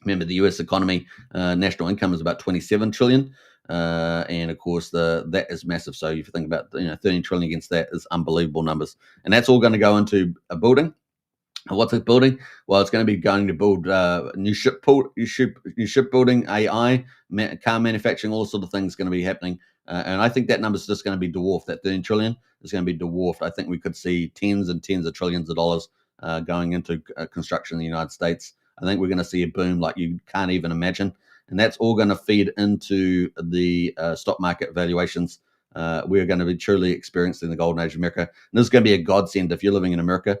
Remember, the U.S. economy, national income is about 27 trillion, and of course, that is massive. So if you think about 13 trillion against that, is unbelievable numbers, and that's all going to go into a building. What's it building? Well, it's going to be going to build new shipbuilding, AI, car manufacturing, all sort of things going to be happening. And I think that number is just going to be dwarfed. That 13 trillion is going to be dwarfed. I think we could see tens and tens of trillions of dollars going into construction in the United States. I think we're going to see a boom like you can't even imagine. And that's all going to feed into the stock market valuations. We're going to be truly experiencing the golden age of America. And this is going to be a godsend if you're living in America,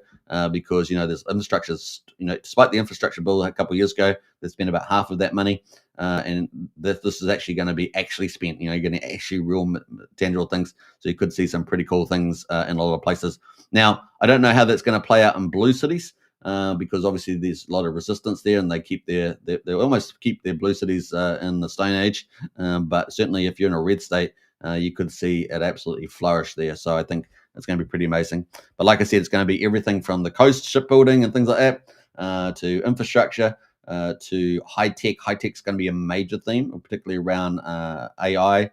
because, there's infrastructure, despite the infrastructure bill a couple of years ago, they spent about half of that money. And this is actually going to be spent. You're getting actually real tangible things. So you could see some pretty cool things in a lot of places. Now, I don't know how that's going to play out in blue cities, because obviously there's a lot of resistance there, and they keep they almost keep their blue cities in the Stone Age. But certainly, if you're in a red state, you could see it absolutely flourish there. So I think it's going to be pretty amazing. But like I said, it's going to be everything from the coast shipbuilding and things like that to infrastructure. to high tech. High tech's going to be a major theme, particularly around AI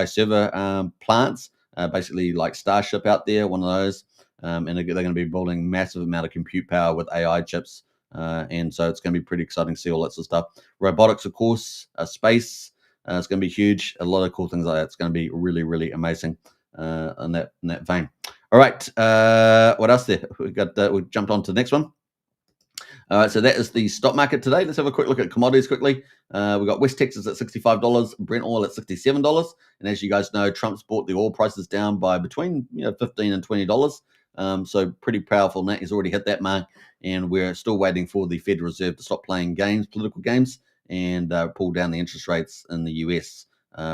server plants, basically like Starship out there, one of those. And they're going to be building massive amount of compute power with AI chips. And so it's going to be pretty exciting to see all that sort of stuff. Robotics, of course, space. It's going to be huge. A lot of cool things like that. It's going to be really, really amazing in that vein. All right. What else there? We jumped on to the next one. All right, so that is the stock market today. Let's have a quick look at commodities quickly. We've got West Texas at $65, Brent oil at $67. And as you guys know, Trump's brought the oil prices down by between $15 and $20. So pretty powerful. Nat has already hit that mark. And we're still waiting for the Federal Reserve to stop playing games, political games, and pull down the interest rates in the US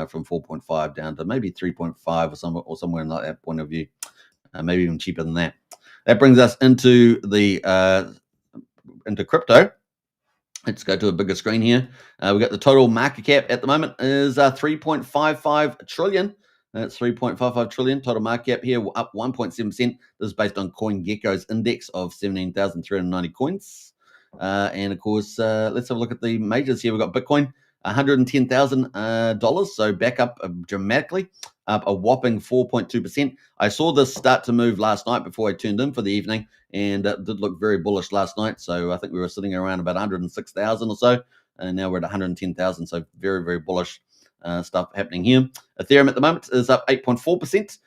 from 4.5 down to maybe 3.5 or somewhere in that point of view, maybe even cheaper than that. That brings us into crypto. Let's go to a bigger screen here. We've got the total market cap at the moment is 3.55 trillion. That's 3.55 trillion total market cap here, up 1.7%. This is based on CoinGecko's index of 17,390 coins. And of course, let's have a look at the majors here. We've got Bitcoin, $110,000, so back up dramatically, up a whopping 4.2%. I saw this start to move last night before I tuned in for the evening, and it did look very bullish last night. So I think we were sitting around about 106,000 or so, and now we're at 110,000. So very, very bullish stuff happening here. Ethereum at the moment is up 8.4%,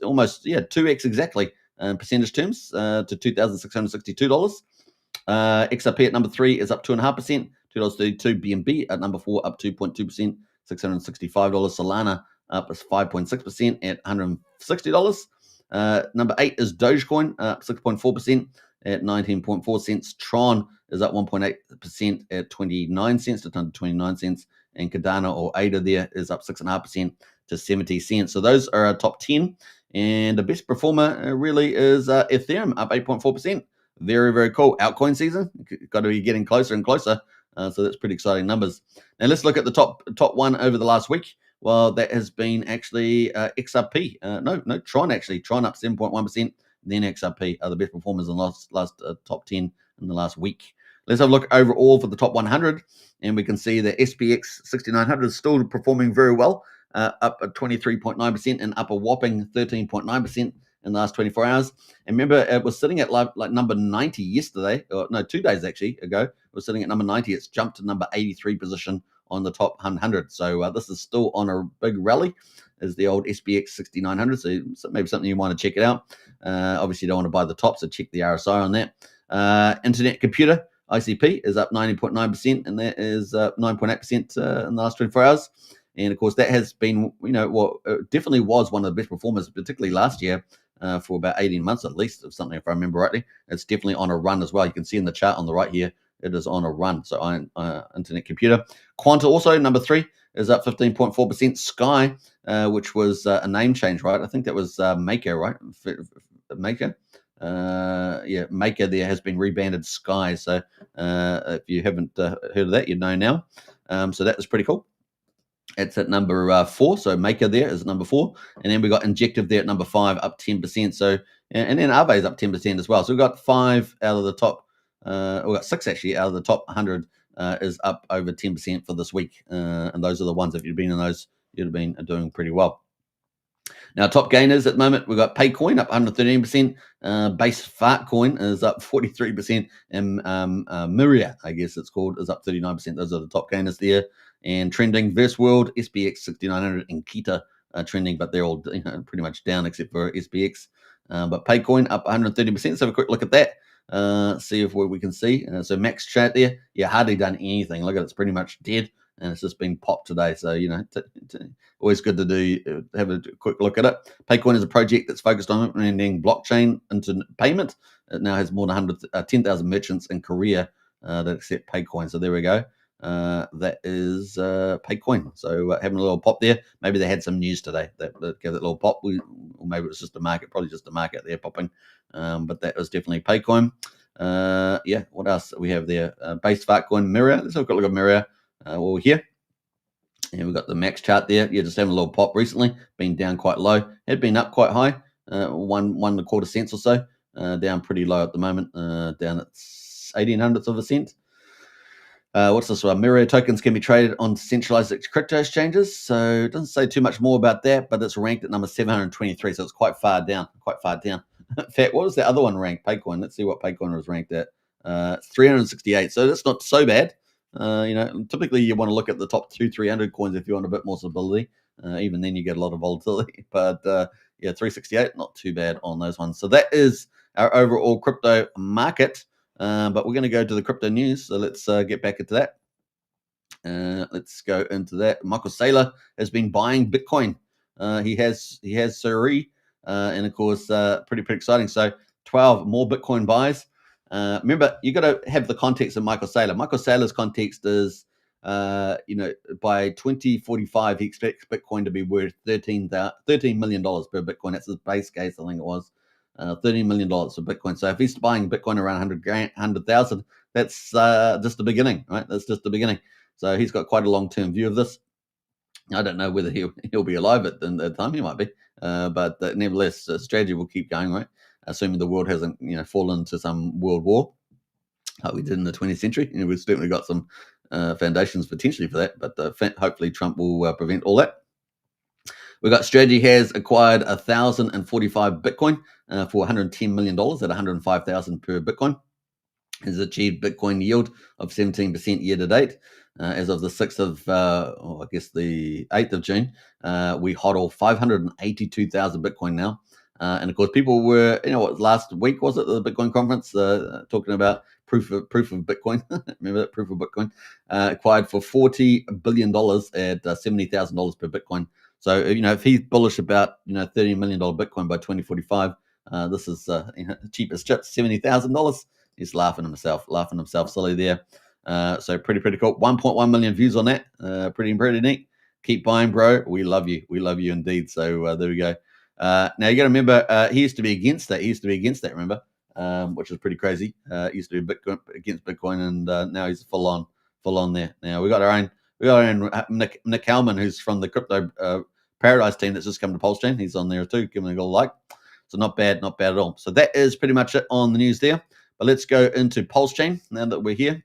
almost 2x exactly in percentage terms to $2,662. XRP at number 3 is up 2.5%. $2.32. BNB at number 4 up 2.2%, $665. Solana up 5.6% at $160. Number 8 is Dogecoin, up 6.4% at 19.4 cents. Tron is up 1.8% at 29 cents, to 29 cents. And Cardano or ADA there is up 6.5% to 70 cents. So those are our top 10. And the best performer really is Ethereum, up 8.4%. Very, very cool. Altcoin season, got to be getting closer and closer. So that's pretty exciting numbers. Now let's look at the top one over the last week. Well, that has been actually XRP. No, Tron actually. Tron up 7.1%. Then XRP are the best performers in the last top 10 in the last week. Let's have a look overall for the top 100, and we can see the SPX 6900 is still performing very well, up at 23.9% and up a whopping 13.9% in the last 24 hours. And remember, it was sitting at like number 90 yesterday, or no, 2 days actually ago. It was sitting at number 90. It's jumped to number 83 position on the top 100. So this is still on a big rally, is the old SPX 6900. So maybe something you want to check it out. Obviously, you don't want to buy the top, so check the RSI on that. Internet computer, ICP, is up 90.9%, and that is 9.8% in the last 24 hours. And of course, that has been, definitely was one of the best performers, particularly last year, for about 18 months at least, or something, if I remember rightly. It's definitely on a run as well. You can see in the chart on the right here, it is on a run. So internet computer. Quanta also, number 3, is up 15.4%. Sky, which was a name change, right? I think that was Maker, right? Maker. Maker there has been rebranded Sky. So if you haven't heard of that, you know now. So that was pretty cool. It's at number 4. So Maker there is number 4. And then we got Injective there at number 5, up 10%. So, and then Aave is up 10% as well. So we've got 5 out of the top, we've got 6 actually out of the top 100 is up over 10% for this week. And those are the ones, if you've been in those, you'd have been doing pretty well. Now, top gainers at the moment, we've got Paycoin up 113%. Base Fartcoin is up 43%. And Myria, I guess it's called, is up 39%. Those are the top gainers there. And trending, Verseworld, SPX 6900, and Kita trending, but they're all pretty much down except for SPX. But Paycoin up 130%. Let's have a quick look at that. See if we can see. So max chart there, hardly done anything. Look at it, it's pretty much dead. And it's just been popped today. So, always good to have a quick look at it. Paycoin is a project that's focused on implementing blockchain into payment. It now has more than 10,000 merchants in Korea that accept Paycoin. So there we go. That is Paycoin. So having a little pop there. Maybe they had some news today that gave that little pop. Or maybe it was just the market, probably just the market there popping. But that was definitely Paycoin. What else we have there? Base Fartcoin, Myria. Let's have a quick look at Myria. We're here. And we've got the max chart there. Just having a little pop recently. Been down quite low. Had been up quite high. 1.25 cents or so. Down pretty low at the moment. Down at 0.18%. What's this one? Mirror tokens can be traded on centralized crypto exchanges. So it doesn't say too much more about that, but it's ranked at number 723. So it's quite far down. In fact, what was the other one ranked? Paycoin. Let's see what Paycoin was ranked at. 368. So that's not so bad. Typically you want to look at the top 300 coins if you want a bit more stability. Even then you get a lot of volatility. But 368, not too bad on those ones. So that is our overall crypto market. But we're going to go to the crypto news. So let's get back into that. Let's go into that. Michael Saylor has been buying Bitcoin. He has Suri, and of course, pretty exciting. So 12 more Bitcoin buys. Remember, you got to have the context of Michael Saylor. Michael Saylor's context is, by 2045, he expects Bitcoin to be worth $13 million per Bitcoin. That's his base case, I think it was. $13 million for Bitcoin. So if he's buying Bitcoin around 100,000, that's just the beginning, right? That's just the beginning. So he's got quite a long-term view of this. I don't know whether he'll be alive at the time. He might be, but nevertheless, strategy will keep going, right? Assuming the world hasn't, fallen into some world war like we did in the 20th century. We've certainly got some foundations potentially for that, but hopefully Trump will prevent all that. We got Strategy has acquired 1,045 Bitcoin for $110 million at 105,000 per Bitcoin. Has achieved Bitcoin yield of 17% year to date. As of the 6th of, the 8th of June, we hodl 582,000 Bitcoin now. And of course, people were, last week was it the Bitcoin conference talking about proof of Bitcoin. Remember that proof of Bitcoin acquired for $40 billion at $70,000 per Bitcoin. So if he's bullish about $30 million Bitcoin by 2045, this is cheap as chips, $70,000. He's laughing himself silly there. So pretty cool. 1.1 million views on that. Pretty neat. Keep buying, bro. We love you indeed. So there we go. Now you got to remember, he used to be against that. Remember, which is pretty crazy. He used to be against Bitcoin, and now he's full on there. Now we got our own Nick Hellman, who's from the Crypto Paradise team that's just come to PulseChain. He's on there too, giving a like. So not bad at all. So that is pretty much it on the news there. But let's go into PulseChain now that we're here.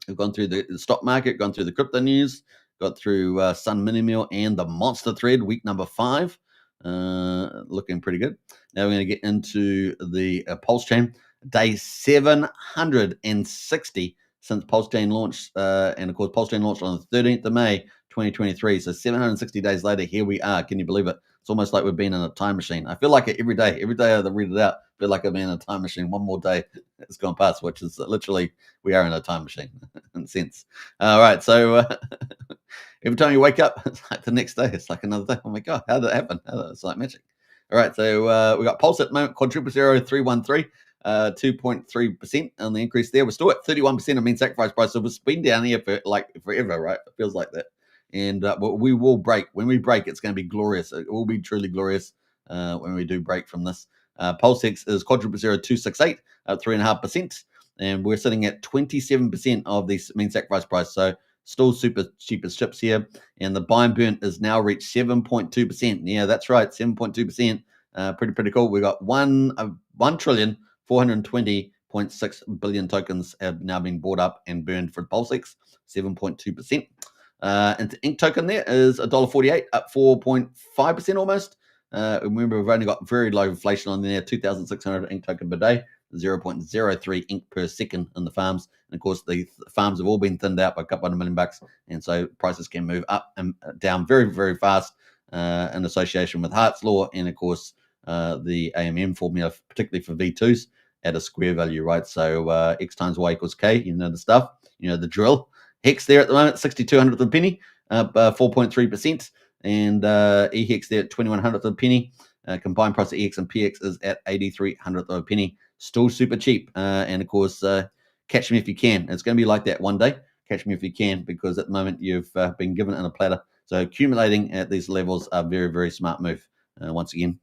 We've gone through the stock market, gone through the crypto news, got through Sun Mini Meal and the Monster Thread, week number 5. Looking pretty good. Now we're going to get into the PulseChain. Day 760 since PulseChain launched. And of course, PulseChain launched on the 13th of May, 2023. So 760 days later, here we are. Can you believe it? It's almost like we've been in a time machine. I feel like it every day. Every day I read it out, I feel like I've been in a time machine. One more day has gone past, which is literally we are in a time machine in a sense. All right, so every time you wake up, it's like the next day. It's like another day. Oh my God, how did that happen? It's like magic. All right, so we got Pulse at the moment, quadruple 0313. 2.3% on the increase there. We're still at 31% of mean sacrifice price. So we've been down here for like forever, right? It feels like that. And we will break. When we break, it's going to be glorious. It will be truly glorious when we do break from this. PulseX is quadruple 0268 at 3.5%. And we're sitting at 27% of the mean sacrifice price. So still super cheap as chips here. And the buy and burn is now reached 7.2%. Yeah, that's right. 7.2%. Pretty cool. We got 1,420.6 billion tokens have now been bought up and burned for PulseX, 7.2%. And the Ink token there is $1.48, up 4.5% almost. Remember, we've only got very low inflation on there, 2,600 Ink token per day, 0.03 ink per second in the farms. And of course, the farms have all been thinned out by a couple $100 million, and so prices can move up and down very, very fast in association with Hart's law, and of course, the AMM formula, particularly for V2s, at a square value, right? So X times Y equals K, the stuff, the drill. Hex there at the moment, 6200th of a penny, up 4.3%. And EHEX there at 2100th of a penny. Combined price of EX and PX is at 8300th of a penny. Still super cheap. And of course, catch me if you can. It's going to be like that one day. Catch me if you can, because at the moment you've been given it in a platter. So accumulating at these levels are very, very smart move. Once again,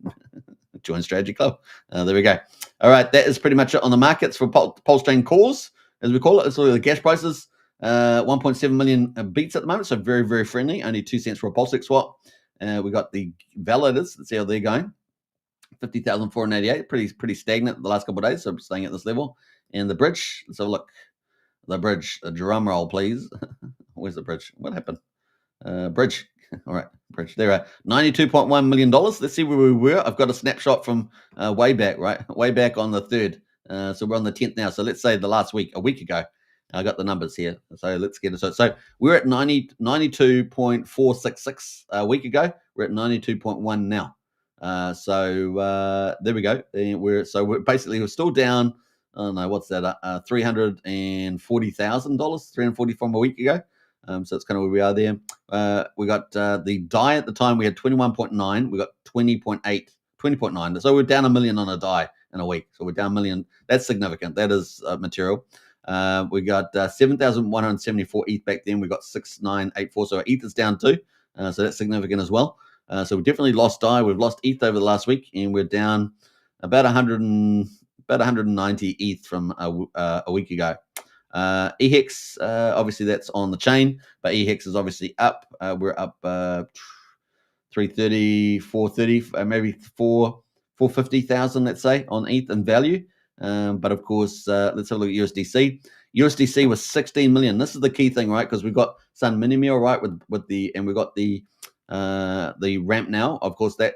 join Strategy Club. There we go. All right, that is pretty much it on the markets for PulseChain calls, as we call it. Let's look at the gas prices. 1.7 million beats at the moment, so very, very friendly. Only 2 cents for a PulseX swap. We got the validators. Let's see how they're going. 50,488, pretty stagnant the last couple of days, so staying at this level. And the bridge, let's have a look. The bridge, a drum roll, please. Where's the bridge? What happened? Bridge. All right, bridge. There are $92.1 million. Let's see where we were. I've got a snapshot from way back, right? Way back on the 3rd. So we're on the 10th now. So let's say the last week, a week ago. I got the numbers here. So let's get it. So we're at 92.466 a week ago. We're at 92.1 now. So there we go. And we're still down. I don't know, what's that? $340,000, $340 from a week ago. So that's kind of where we are there. We got the DAI at the time. We had 21.9. We got 20.9. So we're down $1 million on a DAI in a week. So we're down $1 million. That's significant. That is material. We got 7,174 ETH back then. We got 6,984. So our ETH is down too. So that's significant as well. So we definitely lost DAI. We've lost ETH over the last week, and we're down about 190 ETH from a week ago. EHEX, obviously that's on the chain, but EHEX is obviously up. We're up 330, 430, maybe 450,000, let's say, on ETH in value. But of course, let's have a look at USDC. USDC was 16 million. This is the key thing, right? Because we've got Sun Minimio, right, and we've got the ramp now. Of course, that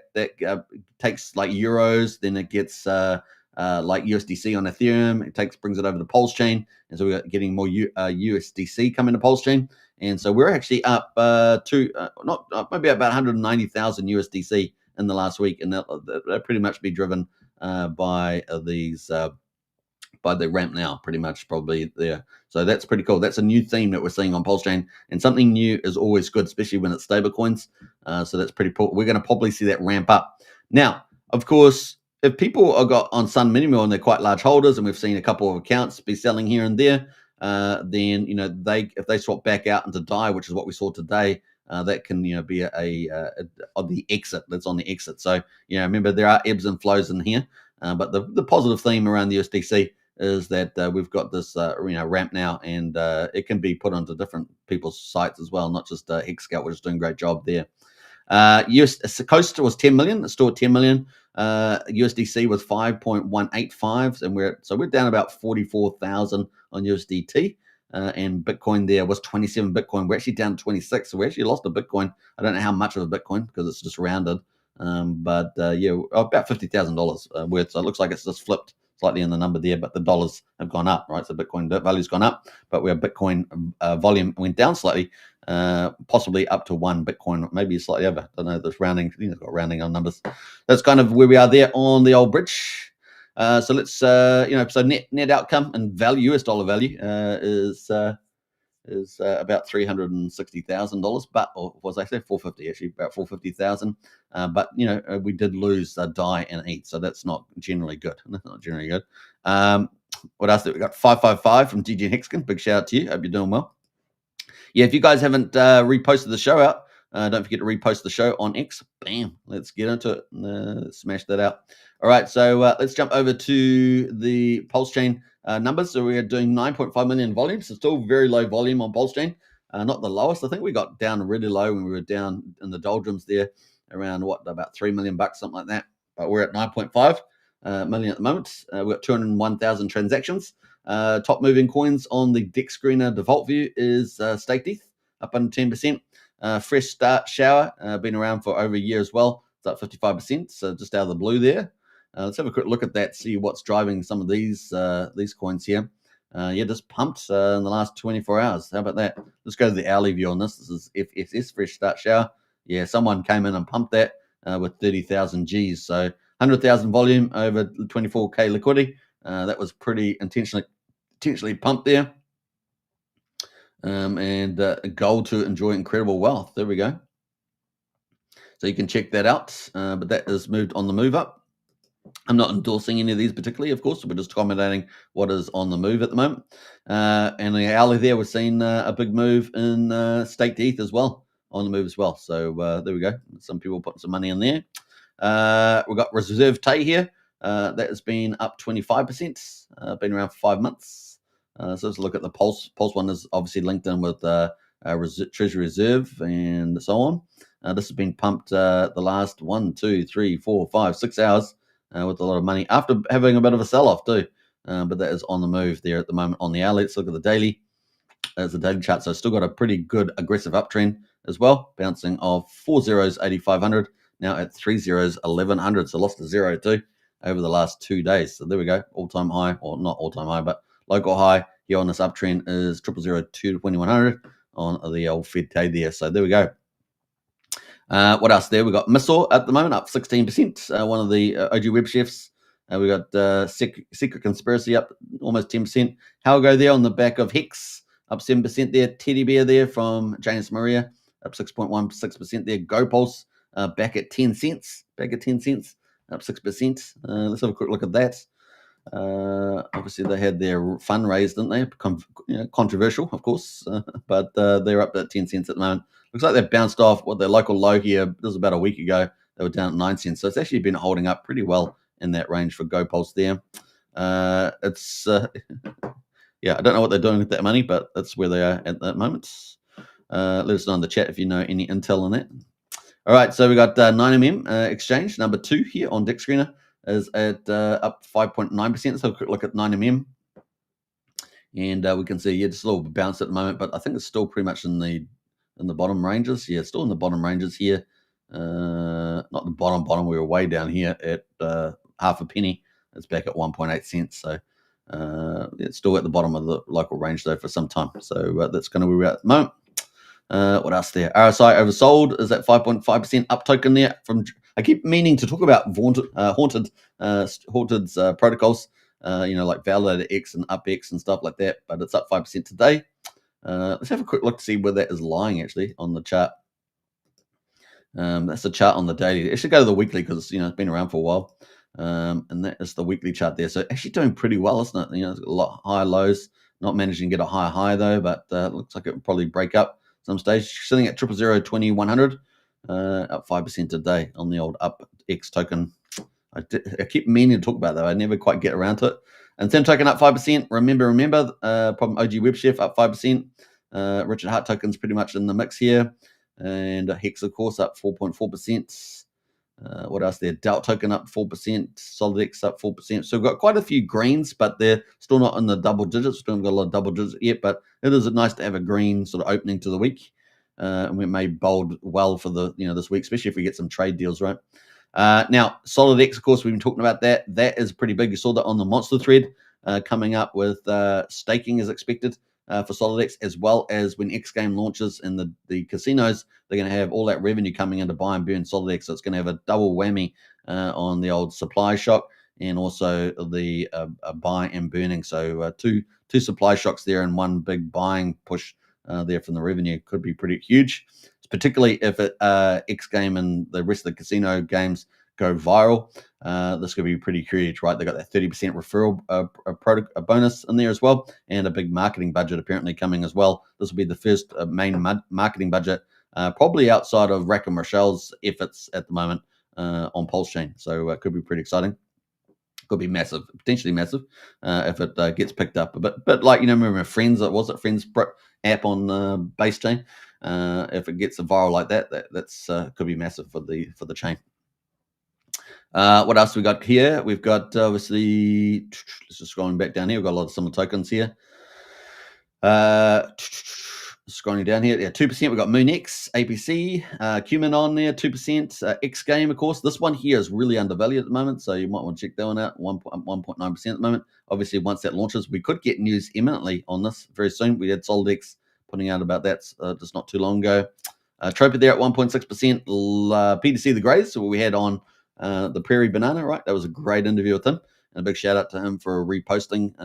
takes like euros, then it gets like USDC on Ethereum. It brings it over to PulseChain, and so we're getting more USDC coming to PulseChain. And so we're actually up maybe about 190,000 USDC in the last week, and that'll pretty much be driven by these. By the ramp now, pretty much probably there. So that's pretty cool. That's a new theme that we're seeing on PulseChain, and something new is always good, especially when it's stable coins. So that's pretty cool. We're going to probably see that ramp up. Now, of course, if people are got on Sun Minimum and they're quite large holders, and we've seen a couple of accounts be selling here and there, then if they swap back out into DAI, which is what we saw today, that can be on the exit. That's on the exit. So remember there are ebbs and flows in here, but the positive theme around the USDC is that we've got this ramp now, and it can be put onto different people's sites as well, not just Hexscout, which is doing a great job there. Coast was 10 million. It's still at 10 million. USDC was 5.185, and we're down about 44,000 on USDT. And Bitcoin there was 27 Bitcoin. We're actually down to 26, so we actually lost a Bitcoin. I don't know how much of a Bitcoin because it's just rounded, but about $50,000 worth. So it looks like it's just flipped slightly in the number there, but the dollars have gone up, right? So Bitcoin value's gone up, but our Bitcoin volume went down slightly, possibly up to 1 Bitcoin, maybe slightly over. I don't know, this rounding, it's got rounding on numbers. That's kind of where we are there on the old bridge. So let's, so net outcome and value, US dollar value is about $360,000, or was I say 450? Actually, about 450,000. But we did lose DAI and ETH, so that's not generally good. That's not generally good. What else? We got 555 from GG Hexkin. Big shout out to you. Hope you're doing well. Yeah, if you guys haven't reposted the show out, don't forget to repost the show on X. Bam. Let's get into it. Smash that out. All right, so let's jump over to the PulseChain numbers. So we are doing 9.5 million volume. So still very low volume on PulseChain. Not the lowest. I think we got down really low when we were down in the doldrums there, around about $3 million, something like that. But we're at 9.5 million at the moment. We've got 201,000 transactions. Top moving coins on the Dex Screener default view is Staked ETH, up under 10%. Fresh Start Shower, been around for over a year as well. It's up 55%, so just out of the blue there. Let's have a quick look at that, see what's driving some of these coins here. Just pumped in the last 24 hours. How about that? Let's go to the hourly view on this. This is FSS, Fresh Start Shower. Yeah, someone came in and pumped that with 30,000 Gs. So 100,000 volume over 24K liquidity. That was pretty intentionally pumped there. And goal to enjoy incredible wealth. There we go. So you can check that out. But that is moved on the move up. I'm not endorsing any of these particularly, of course. We're just commentating what is on the move at the moment. And the hourly there, we're seeing a big move in Staked ETH as well, on the move as well. So there we go. Some people putting some money in there. We've got Reserve Tay here. That has been up 25%. Been around for 5 months. So let's look at the Pulse. Pulse one is obviously linked in with Treasury Reserve and so on. This has been pumped the last 1, 2, 3, 4, 5, 6 hours with a lot of money after having a bit of a sell-off too. but that is on the move there at the moment on the hour. Let's look at the daily. As a daily chart, so still got a pretty good aggressive uptrend as well, bouncing off 4 zeros 8500, now at 3 zeros 1100, so lost a zero too over the last 2 days. So there we go, all-time high, or not all-time high, but local high here on this uptrend is 0002 to 2100 on the old Fed day there. So there we go. What else there? We got Missile at the moment up 16%. One of the OG web chefs. We got Secret Conspiracy up almost 10%. ALGO there on the back of Hex up 7% there. Teddy Bear there from Janus Maria up 6.16% there. GoPulse back at 10 cents. Back at 10 cents, up 6%. Let's have a quick look at that. Obviously, they had their fundraise, didn't they? Controversial, of course, but they're up at 10 cents at the moment. Looks like they've bounced off what their local low here. This was about a week ago. They were down at 9 cents. So it's actually been holding up pretty well in that range for GoPulse there. Yeah, I don't know what they're doing with that money, but that's where they are at the moment. Let us know in the chat if you know any intel on that. All right, so we got 9mm exchange, number 2 here on Deck Screener is at up 5.9%. So a quick look at 9mm. And we can see, just a little bounce at the moment, but I think it's still pretty much in the bottom ranges. Yeah, still in the bottom ranges here. Not the bottom. We were way down here at half a penny. It's back at 1.8 cents. So it's still at the bottom of the local range though for some time. So that's kind of where we're at the moment. What else there? RSI oversold is at 5.5% up token there. I keep meaning to talk about Haunted's protocols. Like Validator X and UpX and stuff like that. But it's up 5% today. Let's have a quick look to see where that is lying actually on the chart. That's the chart on the daily. It should go to the weekly because it's been around for a while. And that is the weekly chart there. So actually doing pretty well, isn't it? It's got a lot higher lows. Not managing to get a higher high though, but looks like it will probably break up some stage. Sitting at 00020100, up 5% today on the old UpX token. I keep meaning to talk about that. I never quite get around to it. And Sim token up 5%. Remember, problem OG Web Chef up 5%. Richard Hart token's pretty much in the mix here. And Hex, of course, up 4.4%. What else there? Delt token up 4%. SolidX up 4%. So we've got quite a few greens, but they're still not in the double digits. We haven't got a lot of double digits yet, but it is nice to have a green sort of opening to the week. And it may bode well for this week, especially if we get some trade deals, right? Now, SolidX, of course, we've been talking about that. That is pretty big. You saw that on the monster thread coming up with staking is expected for SolidX, as well as when X Game launches in the casinos, they're going to have all that revenue coming in to buy and burn SolidX. So it's going to have a double whammy on the old supply shock and also the buy and burning. So two supply shocks there and one big buying push there from the revenue could be pretty huge, particularly if X Game and the rest of the casino games go viral. This could be pretty huge, right? They got that 30% referral bonus in there as well, and a big marketing budget apparently coming as well. This will be the first main marketing budget, probably outside of Rack and Rochelle's efforts at the moment on PulseChain. So it could be pretty exciting. Could be massive, potentially massive, if it gets picked up. But like remember Friends? Was it Friends app on Base Chain? If it gets viral like that's could be massive for the chain. What else we got here? We've got obviously. Let's just scrolling back down here. We've got a lot of similar tokens here. Scrolling down here, 2%. We've got MoonX, APC, Cumin on there, 2%. X Game, of course. This one here is really undervalued at the moment, so you might want to check that one out. 1.9% at the moment. Obviously, once that launches, we could get news imminently on this very soon. We had SolidX putting out about that just not too long ago. Trophy there at 1.6%. PDC the Greys, so we had on the Prairie Banana, right? That was a great interview with him. And a big shout out to him for reposting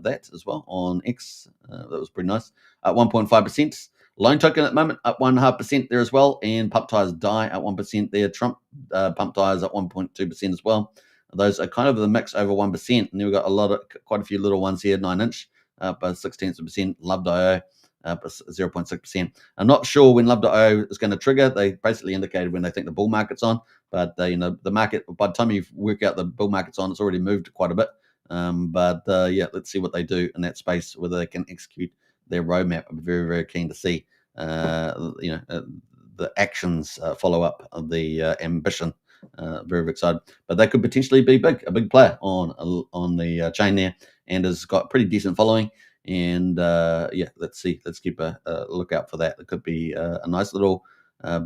that as well on X. That was pretty nice. 1.5%. Loan token at the moment up 1.5% there as well. And pump tires die at 1% there. Trump pump tires at 1.2% as well. Those are kind of the mix over 1%. And then we've got quite a few little ones here, 9-inch up 0.6%. Love.io up 0.6%. I'm not sure when Love.io is going to trigger. They basically indicated when they think the bull market's on. But the market, by the time you work out the bull market's on, it's already moved quite a bit. Let's see what they do in that space, whether they can execute their roadmap. I'm very, very keen to see the actions follow up of the ambition. Very, very excited. But they could potentially be a big player on the chain there. and has got pretty decent following. And yeah, let's see. Let's keep a lookout for that. It could be a nice little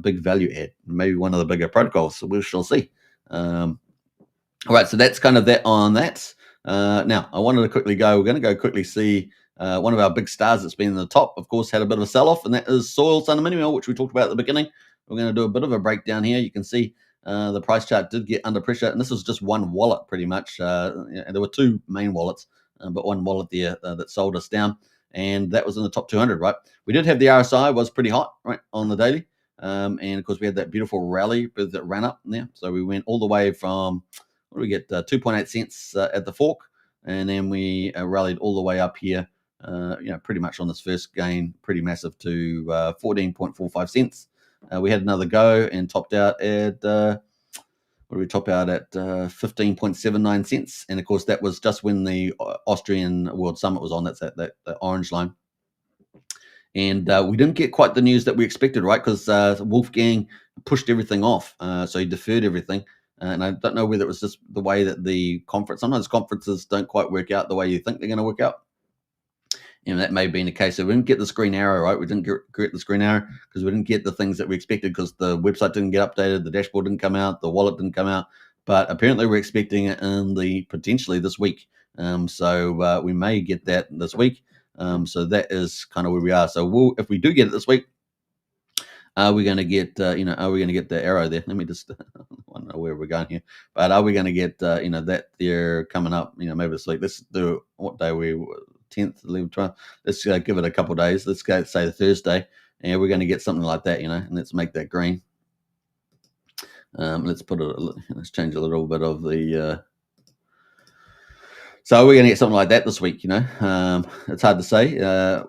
big value add, maybe one of the bigger protocols. So we shall see. All right, so that's kind of that on that. Now, I wanted to quickly go. We're going to go quickly see one of our big stars that's been in the top. Of course, had a bit of a sell-off, and that is Soil Sun Mini Mill, which we talked about at the beginning. We're going to do a bit of a breakdown here. You can see the price chart did get under pressure, and this is just one wallet pretty much. There were two main wallets, but one wallet there that sold us down, and that was in the top 200, right? We did have the RSI was pretty hot, right, on the daily. And of course, we had that beautiful rally that ran up there. So we went all the way from, what do we get, 2.8 cents at the fork, and then we rallied all the way up here, pretty much on this first gain, pretty massive, to 14.45 cents. We had another go and topped out at, what did we top out at? 15.79 cents. And of course, that was just when the Austrian World Summit was on. That's that orange line. And we didn't get quite the news that we expected, right? Because Wolfgang pushed everything off. So he deferred everything. And I don't know whether it was just the way that the conference, sometimes conferences don't quite work out the way you think they're going to work out. And that may have been the case. So we didn't get this green arrow, right? We didn't get this green arrow because we didn't get the things that we expected, because the website didn't get updated, the dashboard didn't come out, the wallet didn't come out. But apparently we're expecting it potentially this week. So we may get that this week. So that is kind of where we are. So if we do get it this week, are we going to get, are we going to get the arrow there? Let me just, I don't know where we're going here, but are we going to get, that there coming up, maybe this week? Let's do, what day we, 10th, 11th, 12th. Let's give it a couple of days. Let's go, say, Thursday, and we're going to get something like that, and let's make that green. Let's change a little bit of the, so we're going to get something like that this week, It's hard to say.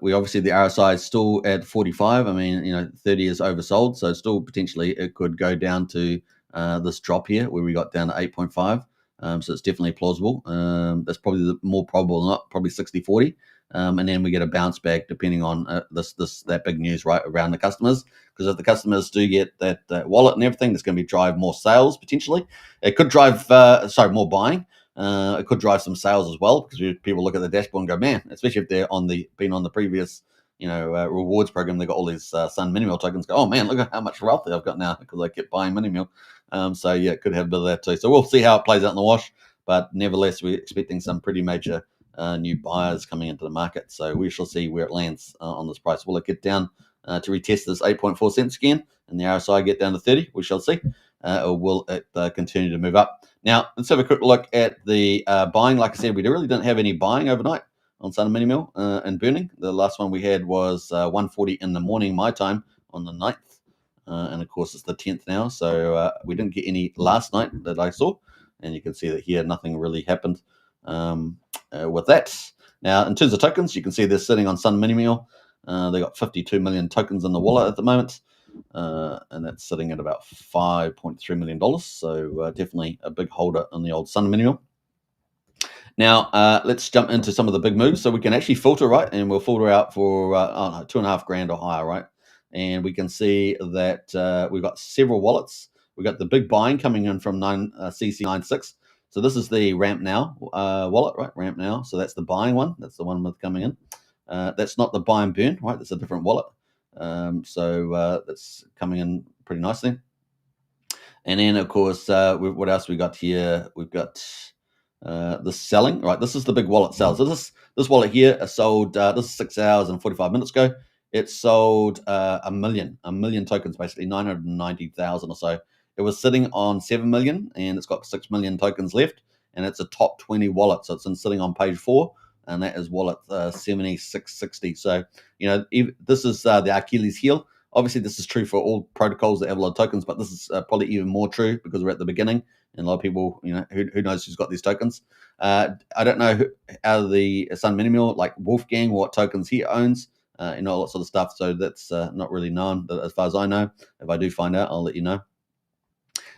We obviously, the RSI is still at 45. I mean, 30 is oversold, so still potentially it could go down to this drop here where we got down to 8.5. So it's definitely plausible. That's probably the more probable than not, probably 60-40. And then we get a bounce back depending on that big news, right, around the customers. Because if the customers do get that wallet and everything, that's going to drive more sales potentially. It could drive, more buying. It could drive some sales as well, because people look at the dashboard and go, man, especially if they're been on the previous, rewards program, they got all these Sun Mini Mill tokens. Go, oh man, look at how much wealth I've got now because I kept buying Mini Mill. So yeah, it could have a bit of that too. So we'll see how it plays out in the wash. But nevertheless, we're expecting some pretty major new buyers coming into the market. So we shall see where it lands on this price. Will it get down to retest this 8.4 cents again, and the RSI get down to 30? We shall see. Or will it continue to move up? Now, let's have a quick look at the buying. Like I said, we really didn't have any buying overnight on Sun Mini Mill and burning. The last one we had was 1:40 in the morning, my time, on the 9th. And of course, it's the 10th now. So we didn't get any last night that I saw. And you can see that here, nothing really happened with that. Now, in terms of tokens, you can see they're sitting on Sun Mini Mill. They got 52 million tokens in the wallet at the moment. And that's sitting at about $5.3 million. So definitely a big holder on the old Sun Mini Mill. Now, let's jump into some of the big moves. So we can actually filter, right? And we'll filter out for, $2.5 grand or higher, right? And we can see that we've got several wallets. We've got the big buying coming in from CC96. So this is the Ramp Now wallet, right? Ramp Now. So that's the buying one. That's the one with coming in. That's not the buy and burn, right? That's a different wallet. So that's coming in pretty nicely. And then, of course, what else we got here? We've got the selling, right? This is the big wallet sales. So this wallet here sold, this is 6 hours and 45 minutes ago. It sold a million tokens, basically 990,000 or so. It was sitting on 7 million, and it's got 6 million tokens left, and it's a top 20 wallet. So it's sitting on page 4, and that is wallet 7660. So, this is the Achilles heel. Obviously, this is true for all protocols that have a lot of tokens, but this is probably even more true because we're at the beginning, and a lot of people, who knows who's got these tokens. I don't know out of the Sun Mini Mill, like Wolfgang, what tokens he owns, all that sort of stuff. So that's not really known as far as I know. If I do find out, I'll let you know.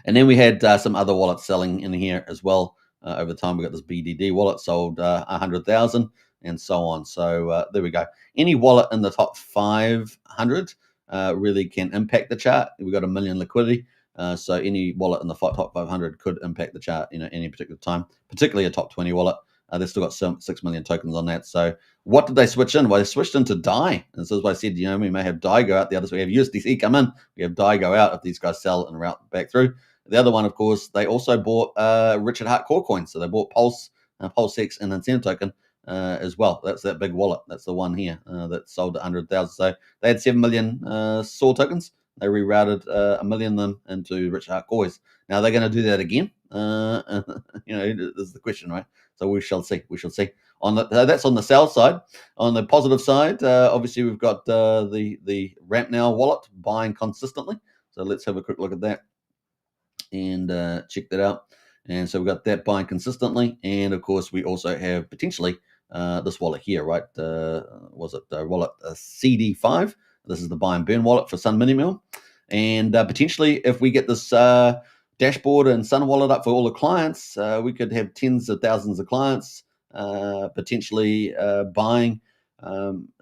And then we had some other wallets selling in here as well. Over time, we got this BDD wallet sold 100,000 and so on. So there we go. Any wallet in the top 500 really can impact the chart. We've got 1 million liquidity. So any wallet in the top 500 could impact the chart, any particular time, particularly a top 20 wallet. They've still got 6 million tokens on that. So what did they switch in? Well, they switched into DAI. And so as I said, we may have DAI go out the other way. We have USDC come in. We have DAI go out if these guys sell and route back through. The other one, of course, they also bought Richard Hart Core Coins. So they bought PulseX and Incentive Token as well. That's that big wallet. That's the one here that sold at 100,000. So they had 7 million SOAR tokens. They rerouted 1 million of them into Richard Hart Coins. Now they're going to do that again. This is the question, right? So we shall see. We shall see. That's on the sell side. On the positive side, obviously we've got the Ramp Now wallet buying consistently. So let's have a quick look at that and check that out. And so we've got that buying consistently, and of course we also have potentially this wallet here, right? Was it wallet CD5? This is the buy and burn wallet for Sun Mini Mill, and potentially if we get this dashboard and Sun Wallet up for all the clients, we could have tens of thousands of clients potentially buying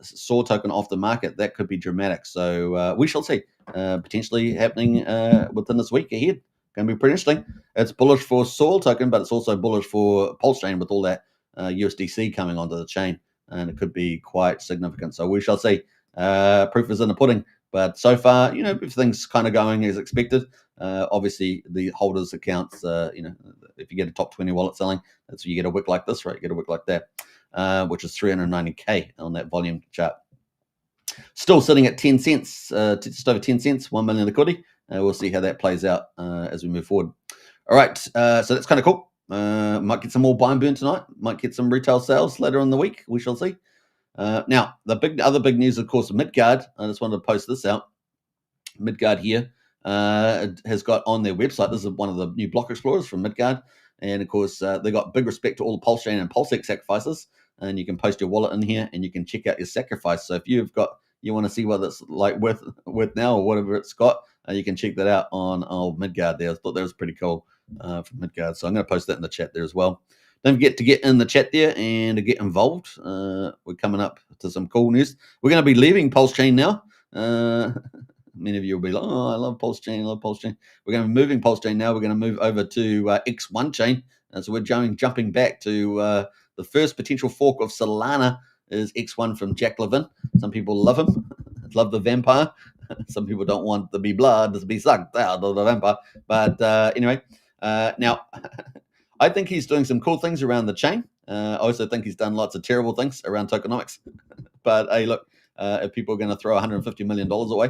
SOAR token off the market. That could be dramatic. So we shall see. Potentially happening within this week ahead. Going to be pretty interesting. It's bullish for SOAR token, but it's also bullish for PulseChain with all that USDC coming onto the chain, and it could be quite significant. So we shall see. Proof is in the pudding. But so far, everything's kind of going as expected. Obviously, the holders' accounts, if you get a top 20 wallet selling, that's you get a wick like this, right? You get a wick like that, which is 390K on that volume chart. Still sitting at 10 cents, just over 10 cents, 1 million liquidity. We'll see how that plays out as we move forward. All right, so that's kind of cool. Might get some more buy and burn tonight. Might get some retail sales later in the week. We shall see. Now, the other big news, of course, Midgard. I just wanted to post this out. Midgard here has got on their website. This is one of the new block explorers from Midgard. And, of course, they got big respect to all the PulseChain and PulseX sacrifices. And you can post your wallet in here and you can check out your sacrifice. So if you want to see what it's like worth now or whatever it's got, you can check that out on old Midgard there. I thought that was pretty cool from Midgard. So I'm going to post that in the chat there as well. Don't forget to get in the chat there and to get involved. We're coming up to some cool news. We're going to be leaving PulseChain now. Many of you will be like, oh, I love PulseChain, We're going to be moving PulseChain now. We're going to move over to X1 chain. So we're jumping back to the first potential fork of Solana is X1 from Jack Levin. Some people love him, love the vampire. Some people don't want to be blood to be sucked out of the vampire. But anyway, now I think he's doing some cool things around the chain. I also think he's done lots of terrible things around tokenomics. But hey, look, if people are going to throw $150 million away,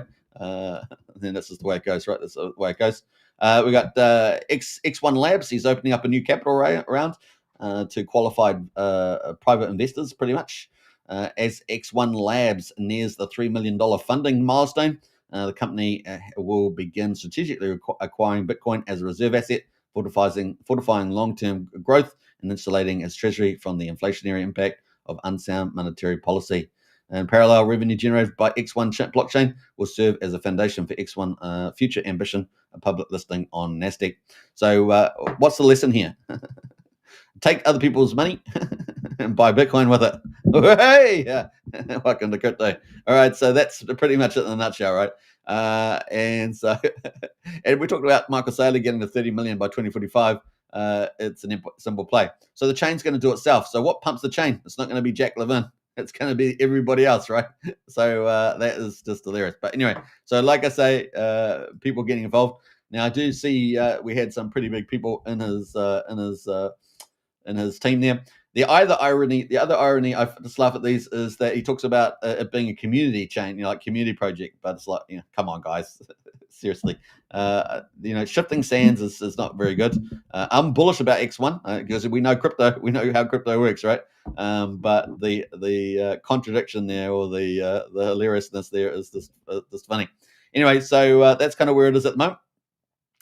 then that's just the way it goes, right? That's the way it goes. We got X1 Labs. He's opening up a new capital round to qualified private investors, pretty much. As X1 Labs nears the $3 million funding milestone, the company will begin strategically acquiring Bitcoin as a reserve asset, fortifying long-term growth and insulating its treasury from the inflationary impact of unsound monetary policy. And parallel revenue generated by X1 blockchain will serve as a foundation for X1 future ambition, a public listing on NASDAQ. So what's the lesson here? Take other people's money and buy Bitcoin with it. Hey, welcome to crypto. All right, so that's pretty much it in a nutshell, right? And we talked about Michael Saylor getting to 30 million by 2045. It's a simple play. So the chain's going to do itself. So what pumps the chain? It's not going to be Jack Levin. It's going to be everybody else, right? So that is just hilarious. But anyway, so like I say, people getting involved. Now I do see we had some pretty big people in his team there. The other irony, I just laugh at these, is that he talks about it being a community chain, like community project. But it's like, come on, guys, seriously. Shifting sands is not very good. I'm bullish about X1 because we know crypto, we know how crypto works, right? But the contradiction there, or the hilariousness there, is just funny. Anyway, so that's kind of where it is at the moment.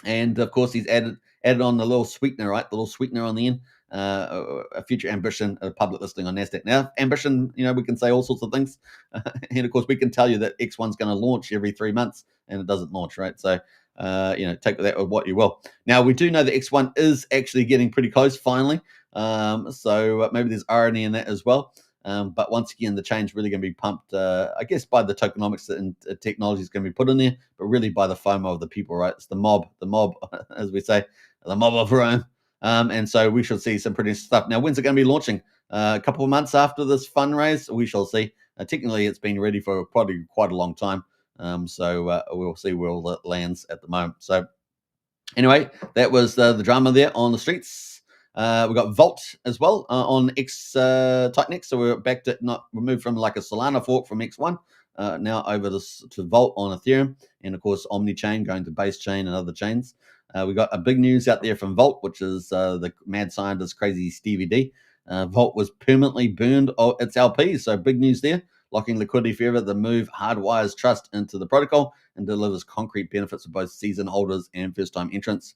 And of course, he's added on the little sweetener, right? The little sweetener on the end. A future ambition, a public listing on NASDAQ. Now, ambition, we can say all sorts of things. And of course, we can tell you that X1's going to launch every 3 months, and it doesn't launch, right? So, take that with what you will. Now, we do know that X1 is actually getting pretty close finally. So maybe there's irony in that as well. But once again, the chain's really going to be pumped, I guess, by the tokenomics and technology is going to be put in there, but really by the FOMO of the people, right? It's the mob, as we say, the mob of Rome. And so we shall see some pretty stuff. Now, when's it going to be launching? A couple of months after this fundraise, we shall see. Technically, it's been ready for probably quite a long time. So we'll see where all that lands at the moment. So anyway, that was the drama there on the streets. We got Vault as well on X Titanix. So we're back to we're moved from like a Solana fork from X1 now over to Vault on Ethereum, and of course OmniChain going to base chain and other chains. We got a big news out there from Vault, which is the mad scientist crazy Stevie D. Vault was permanently burned its LPs, so big news there. Locking liquidity forever. The move hardwires trust into the protocol and delivers concrete benefits for both season holders and first-time entrants.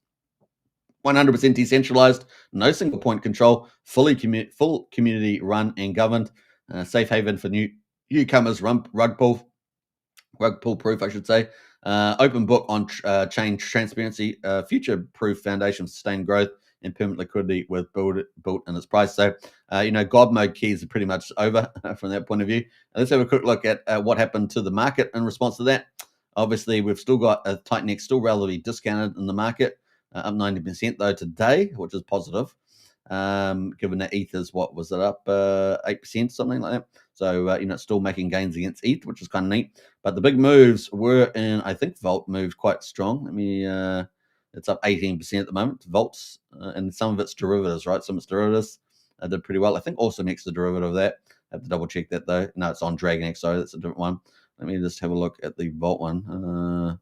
100% decentralized, no single point control, full community run and governed, safe haven for newcomers, rug pull proof, I should say. Open book on chain transparency, future proof foundation for sustained growth and permanent liquidity with built in its price. So, God mode keys are pretty much over from that point of view. Let's have a quick look at what happened to the market in response to that. Obviously, we've still got a Titanix still relatively discounted in the market, up 90% though today, which is positive. Given that ETH is what was it up 8%, something like that. So it's still making gains against ETH, which is kind of neat. But the big moves were in, I think Vault moved quite strong. Let me it's up 18% at the moment. Vaults and some of its derivatives, right? Some of its derivatives did pretty well. I think also makes the derivative of that. I have to double check that though. No, it's on DragonX, sorry, that's a different one. Let me just have a look at the Vault one.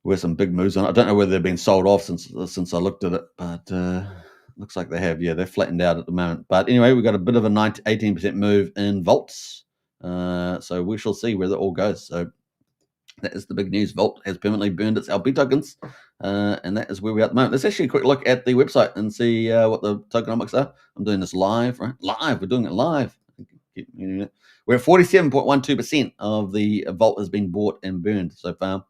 Where's some big moves on it. I don't know whether they've been sold off since I looked at it, but looks like they have. Yeah, they're flattened out at the moment. But anyway, we've got a bit of a 18% move in Vaults. So we shall see where that all goes. So that is the big news. Vault has permanently burned its LP tokens, and that is where we are at the moment. Let's actually a quick look at the website and see what the tokenomics are. I'm doing this live, right? Live. We're doing it live. We're at 47.12% of the Vault has been bought and burned so far.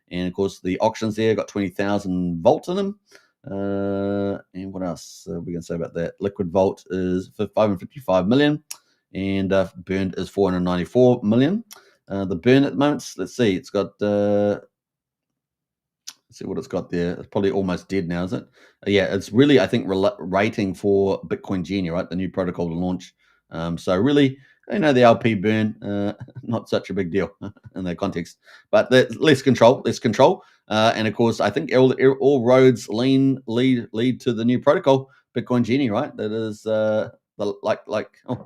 And of course, the auctions there got 20,000 Vault in them. And what else are we going to say about that? Liquid Vault is 555 million, and burned is 494 million. The burn at the moment, let's see, it's got, let's see what it's got there. It's probably almost dead now, is it? Yeah, it's really, I think, rating for Bitcoin Genie, right? The new protocol to launch. So really, the LP burn, not such a big deal in that context, but less control. And of course, I think all roads lead to the new protocol, Bitcoin Genie, right? That is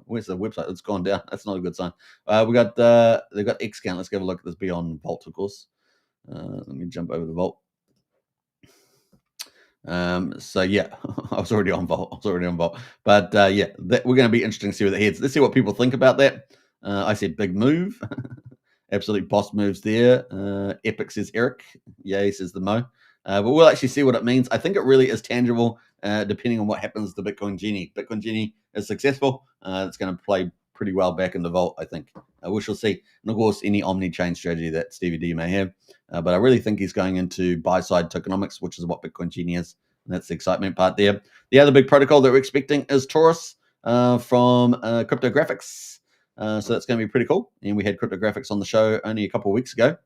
where's the website? It's gone down. That's not a good sign. They've got X count. Let's have a look at this beyond Vault, of course. Let me jump over the Vault. So yeah, I was already on Vault. But yeah, we're going to be interesting to see where that heads. Let's see what people think about that. I said big move. Absolute boss moves there. Epic says Eric. Yay says the Mo. But we'll actually see what it means. I think it really is tangible, depending on what happens to Bitcoin Genie. Bitcoin Genie is successful. It's going to play pretty well back in the Vault, I think. We shall see. And of course, any omni-chain strategy that Stevie D may have. But I really think he's going into buy-side tokenomics, which is what Bitcoin Genie is. And that's the excitement part there. The other big protocol that we're expecting is Taurus from Cryptographics. So that's going to be pretty cool. And we had Cryptographics on the show only a couple of weeks ago.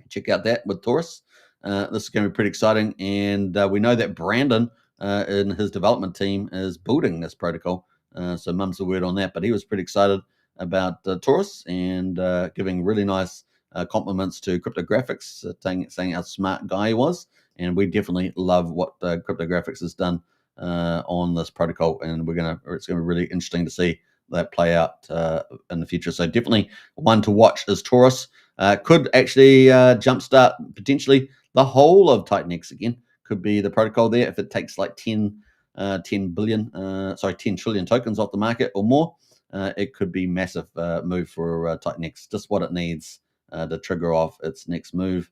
Check out that with Taurus. This is going to be pretty exciting. And we know that Brandon in his development team is building this protocol. So mum's the word on that. But he was pretty excited about Taurus and giving really nice compliments to Cryptographics, saying how smart guy he was. And we definitely love what Cryptographics has done on this protocol. And it's going to be really interesting to see that play out in the future. So definitely one to watch is Taurus. Could actually jumpstart potentially the whole of Titanix again. Could be the protocol there if it takes like 10 trillion tokens off the market or more. It could be massive move for Titanix. Just what it needs to trigger off its next move.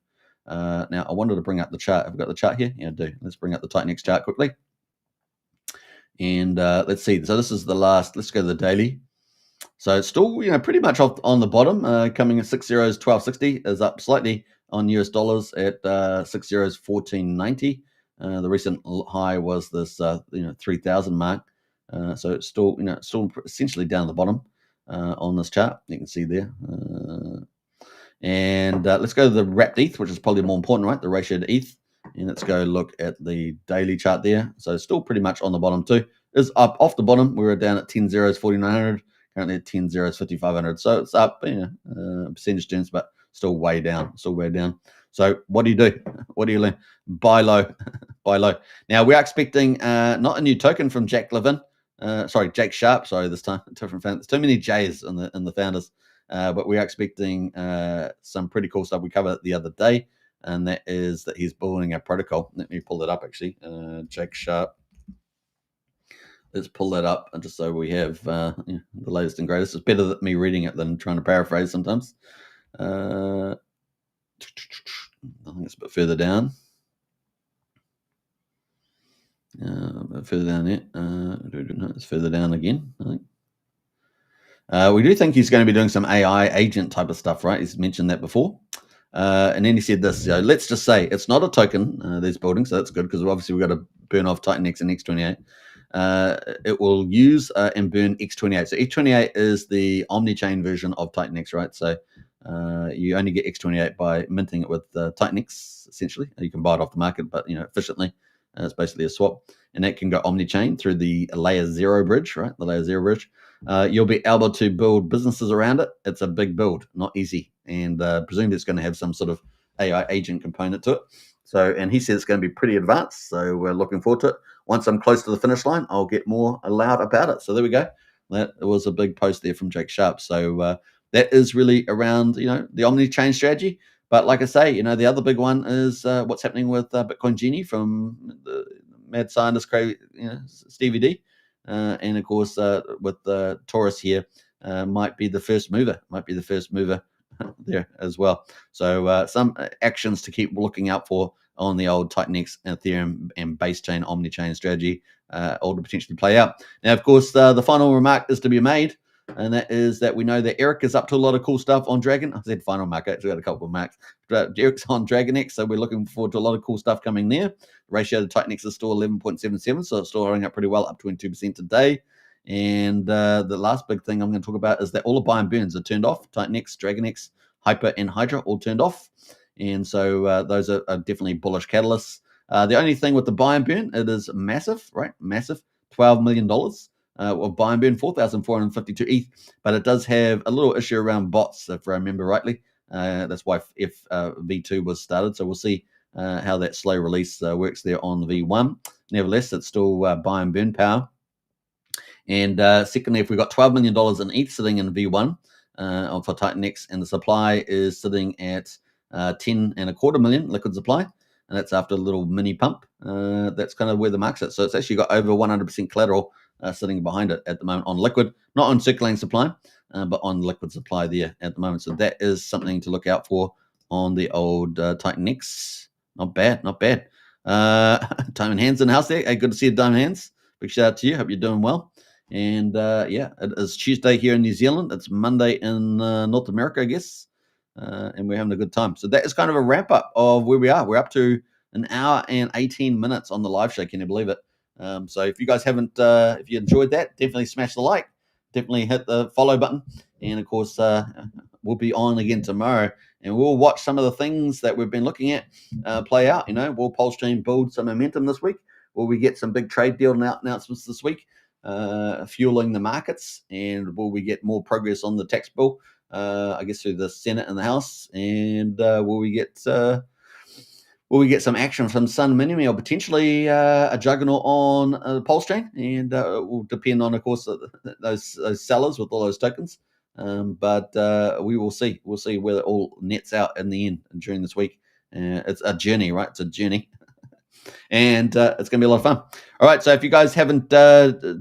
Now I wanted to bring up the chart. Have I got the chart here? Yeah, I do. Let's bring up the Titanix chart quickly. And let's see. So this is the last. Let's go to the daily. So it's still, pretty much off on the bottom. Coming at 6 euros 1260 is up slightly on US dollars at 6 euros 1490. The recent high was this 3,000 mark. So it's still still essentially down the bottom on this chart. You can see there. And let's go to the wrapped ETH, which is probably more important, right? The ratio to ETH. And let's go look at the daily chart there. So still pretty much on the bottom too. Is up off the bottom. We were down at 10 zeros, 4,900. Currently at 10 zeros, 5,500. So it's up, percentage terms, but still way down. Still way down. So what do you do? What do you learn? Buy low. Buy low. Now we are expecting not a new token from Jack Sharp. Sorry, this time different founders. Too many J's in the founders. But we are expecting some pretty cool stuff we covered the other day. And that is that he's building a protocol. Let me pull that up, actually. Jake Sharp. Let's pull that up, and just so we have the latest and greatest. It's better than me reading it than trying to paraphrase sometimes. I think it's a bit further down. A bit further down there. No, it's further down again, I think. We do think he's going to be doing some AI agent type of stuff, right? He's mentioned that before. And then he said this, let's just say it's not a token, these buildings, so that's good because obviously we've got to burn off Titan X and X28. It will use and burn X28. So X28 is the omni-chain version of Titan X, right? So you only get X28 by minting it with Titan X, essentially. You can buy it off the market, but efficiently. It's basically a swap. And that can go omni-chain through the layer 0 bridge, right? The layer 0 bridge. You'll be able to build businesses around it. It's a big build, not easy. And presumably it's going to have some sort of AI agent component to it. So, and he says it's going to be pretty advanced. So we're looking forward to it. Once I'm close to the finish line, I'll get more loud about it. So there we go. That was a big post there from Jake Sharp. So that is really around, the omni-chain strategy. But like I say, the other big one is what's happening with Bitcoin Genie from the mad scientist, Stevie D. And of course, with Taurus here, might be the first mover. There as well. So some actions to keep looking out for on the old Titan X, Ethereum, and base chain omni-chain strategy, all to potentially play out. Now, of course, the final remark is to be made, and that is that we know that Eric is up to a lot of cool stuff on Dragon. I said final mark, actually got a couple of marks. But Eric's on Dragon X, so we're looking forward to a lot of cool stuff coming there. The ratio to Titan X is still 11.77, so it's still holding up pretty well, up 22% today. And the last big thing I'm going to talk about is that all the buy and burns are turned off. Titan X, Dragon X, Hyper, and Hydra all turned off. And so those are definitely bullish catalysts. The only thing with the buy and burn, it is massive, right? Massive, $12 million of buy and burn, 4,452 ETH. But it does have a little issue around bots, if I remember rightly. That's why V2 was started. So we'll see how that slow release works there on the V1. Nevertheless, it's still buy and burn power. And secondly, if we've got $12 million in ETH sitting in V1 for Titan X, and the supply is sitting at 10.25 million liquid supply, and that's after a little mini pump. That's kind of where the market's at. So it's actually got over 100% collateral sitting behind it at the moment on liquid, not on circulating supply, but on liquid supply there at the moment. So that is something to look out for on the old Titan X. Not bad. Diamond Hands in the house there. Hey, good to see you, Diamond Hands. Big shout out to you. Hope you're doing well. And it is Tuesday here in New Zealand. It's Monday in North America, I guess. And we're having a good time. So that is kind of a wrap up of where we are. We're up to an hour and 18 minutes on the live show. Can you believe it? So if you guys haven't, if you enjoyed that, definitely smash the like. Definitely hit the follow button. And of course, we'll be on again tomorrow. And we'll watch some of the things that we've been looking at play out. Will PulseChain build some momentum this week? Will we get some big trade deal announcements this week? Fueling the markets, and will we get more progress on the tax bill? I guess through the Senate and the House, and will we get some action from Sun Mini or potentially a juggernaut on PulseChain? And it will depend on, of course, those sellers with all those tokens. But we will see. We'll see where it all nets out in the end during this week. It's a journey, right? It's a journey. And it's going to be a lot of fun. All right, so if you guys haven't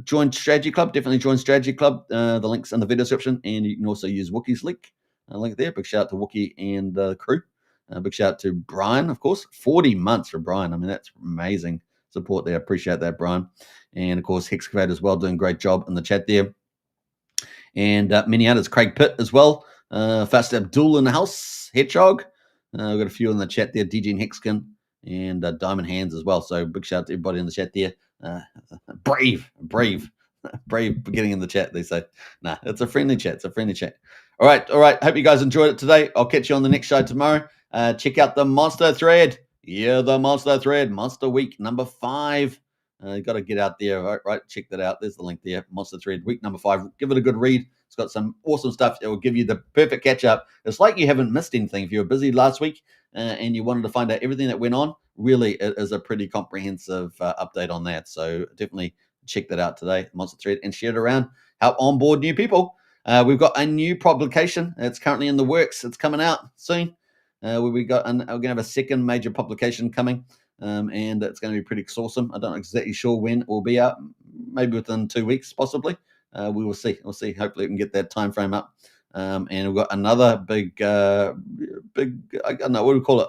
joined Strategy Club, definitely join Strategy Club. The link's in the video description, and you can also use Wookie's link there. Big shout out to Wookie and the crew. Big shout out to Brian, of course. 40 months for Brian. I mean, that's amazing support there. Appreciate that, Brian. And, of course, Hexcavate as well, doing a great job in the chat there. And many others. Craig Pitt as well. Fast Abdul in the house. Hedgehog. We've got a few in the chat there. DJ and Hexkin. And Diamond Hands as well. So big shout out to everybody in the chat there. Brave for getting in the chat, they say. Nah, it's a friendly chat. All right. Hope you guys enjoyed it today. I'll catch you on the next show tomorrow. Check out the monster thread. Yeah, the Monster Thread, Monster Week number 5. You got to get out there, right? Check that out. There's the link there. Monster Thread, week number 5. Give it a good read. It's got some awesome stuff. It will give you the perfect catch up. It's like you haven't missed anything. If you were busy last week and you wanted to find out everything that went on, really, it is a pretty comprehensive update on that. So definitely check that out today, Monster Thread, and share it around. Help onboard new people. We've got a new publication. It's currently in the works. It's coming out soon. We're going to have a second major publication coming, and it's going to be pretty awesome. I'm not exactly sure when it will be out. Maybe within 2 weeks, possibly. We will see. We'll see. Hopefully, we can get that time frame up. And we've got another big, I don't know, what do we call it?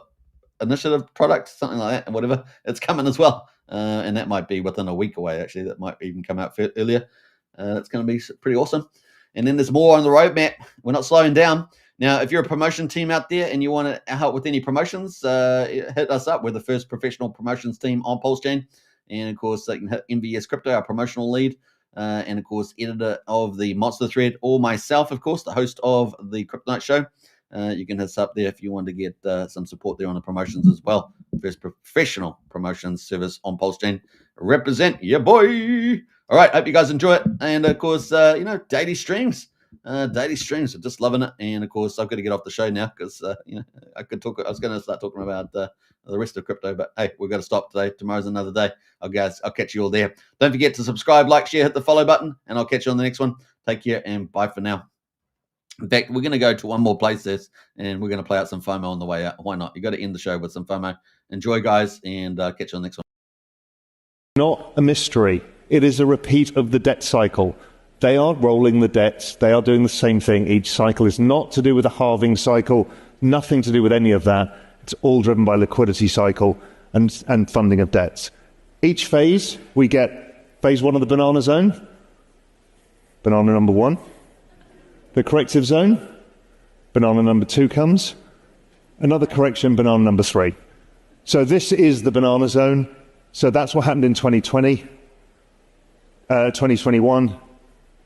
Initiative product, something like that, whatever. It's coming as well. And that might be within a week away, actually. That might even come out earlier. It's going to be pretty awesome. And then there's more on the roadmap. We're not slowing down. Now, if you're a promotion team out there and you want to help with any promotions, hit us up. We're the first professional promotions team on PulseChain. And, of course, you can hit MVS Crypto, our promotional lead, and, of course, editor of the Monster Thread, or myself, of course, the host of the Crypto Night Show. You can hit us up there if you want to get some support there on the promotions as well. First professional promotions service on PulseChain. Represent your boy. All right, hope you guys enjoy it. And, of course, daily streams. Daily streams, are just loving it. And, of course, I've got to get off the show now because, I was going to start talking about the rest of crypto. But, hey, we've got to stop today. Tomorrow's another day. I'll catch you all there. Don't forget to subscribe, like, share, hit the follow button. And I'll catch you on the next one. Take care and bye for now. In fact, we're going to go to one more place and we're going to play out some FOMO on the way out. Why not? You got to end the show with some FOMO. Enjoy, guys, and catch you on the next one. Not a mystery. It is a repeat of the debt cycle. They are rolling the debts. They are doing the same thing. Each cycle is not to do with a halving cycle, nothing to do with any of that. It's all driven by liquidity cycle and funding of debts. Each phase, we get phase 1 of the banana zone, banana number 1. The corrective zone, banana number 2 comes. Another correction, banana number 3. So this is the banana zone. So that's what happened in 2020, 2021.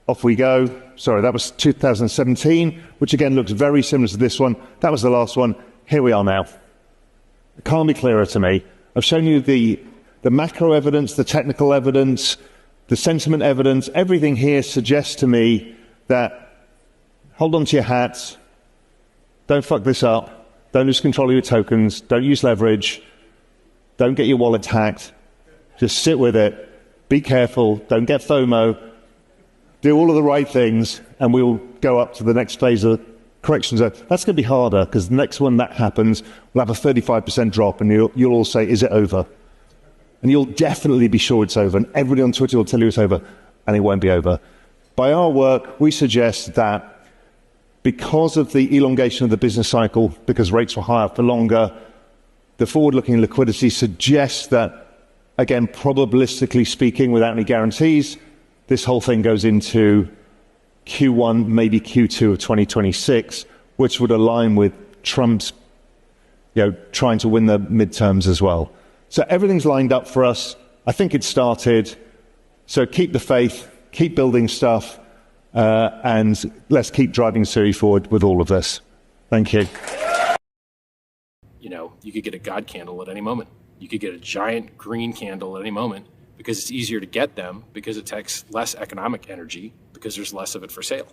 Off we go. Sorry, that was 2017, which again looks very similar to this one. That was the last one. Here we are now. It can't be clearer to me. I've shown you the macro evidence, the technical evidence, the sentiment evidence. Everything here suggests to me that hold on to your hats. Don't fuck this up. Don't lose control of your tokens. Don't use leverage. Don't get your wallet hacked. Just sit with it. Be careful. Don't get FOMO. Do all of the right things, and we'll go up to the next phase of correction zone. That's going to be harder because the next one that happens, we'll have a 35% drop, and you'll all say, is it over? And you'll definitely be sure it's over, and everybody on Twitter will tell you it's over, and it won't be over. By our work, we suggest that because of the elongation of the business cycle, because rates were higher for longer, the forward-looking liquidity suggests that, again, probabilistically speaking, without any guarantees, this whole thing goes into Q1, maybe Q2 of 2026, which would align with Trump's, trying to win the midterms as well. So everything's lined up for us. I think it started. So keep the faith, keep building stuff, and let's keep driving Siri forward with all of this. Thank you. You could get a God candle at any moment. You could get a giant green candle at any moment because it's easier to get them because it takes less economic energy because there's less of it for sale.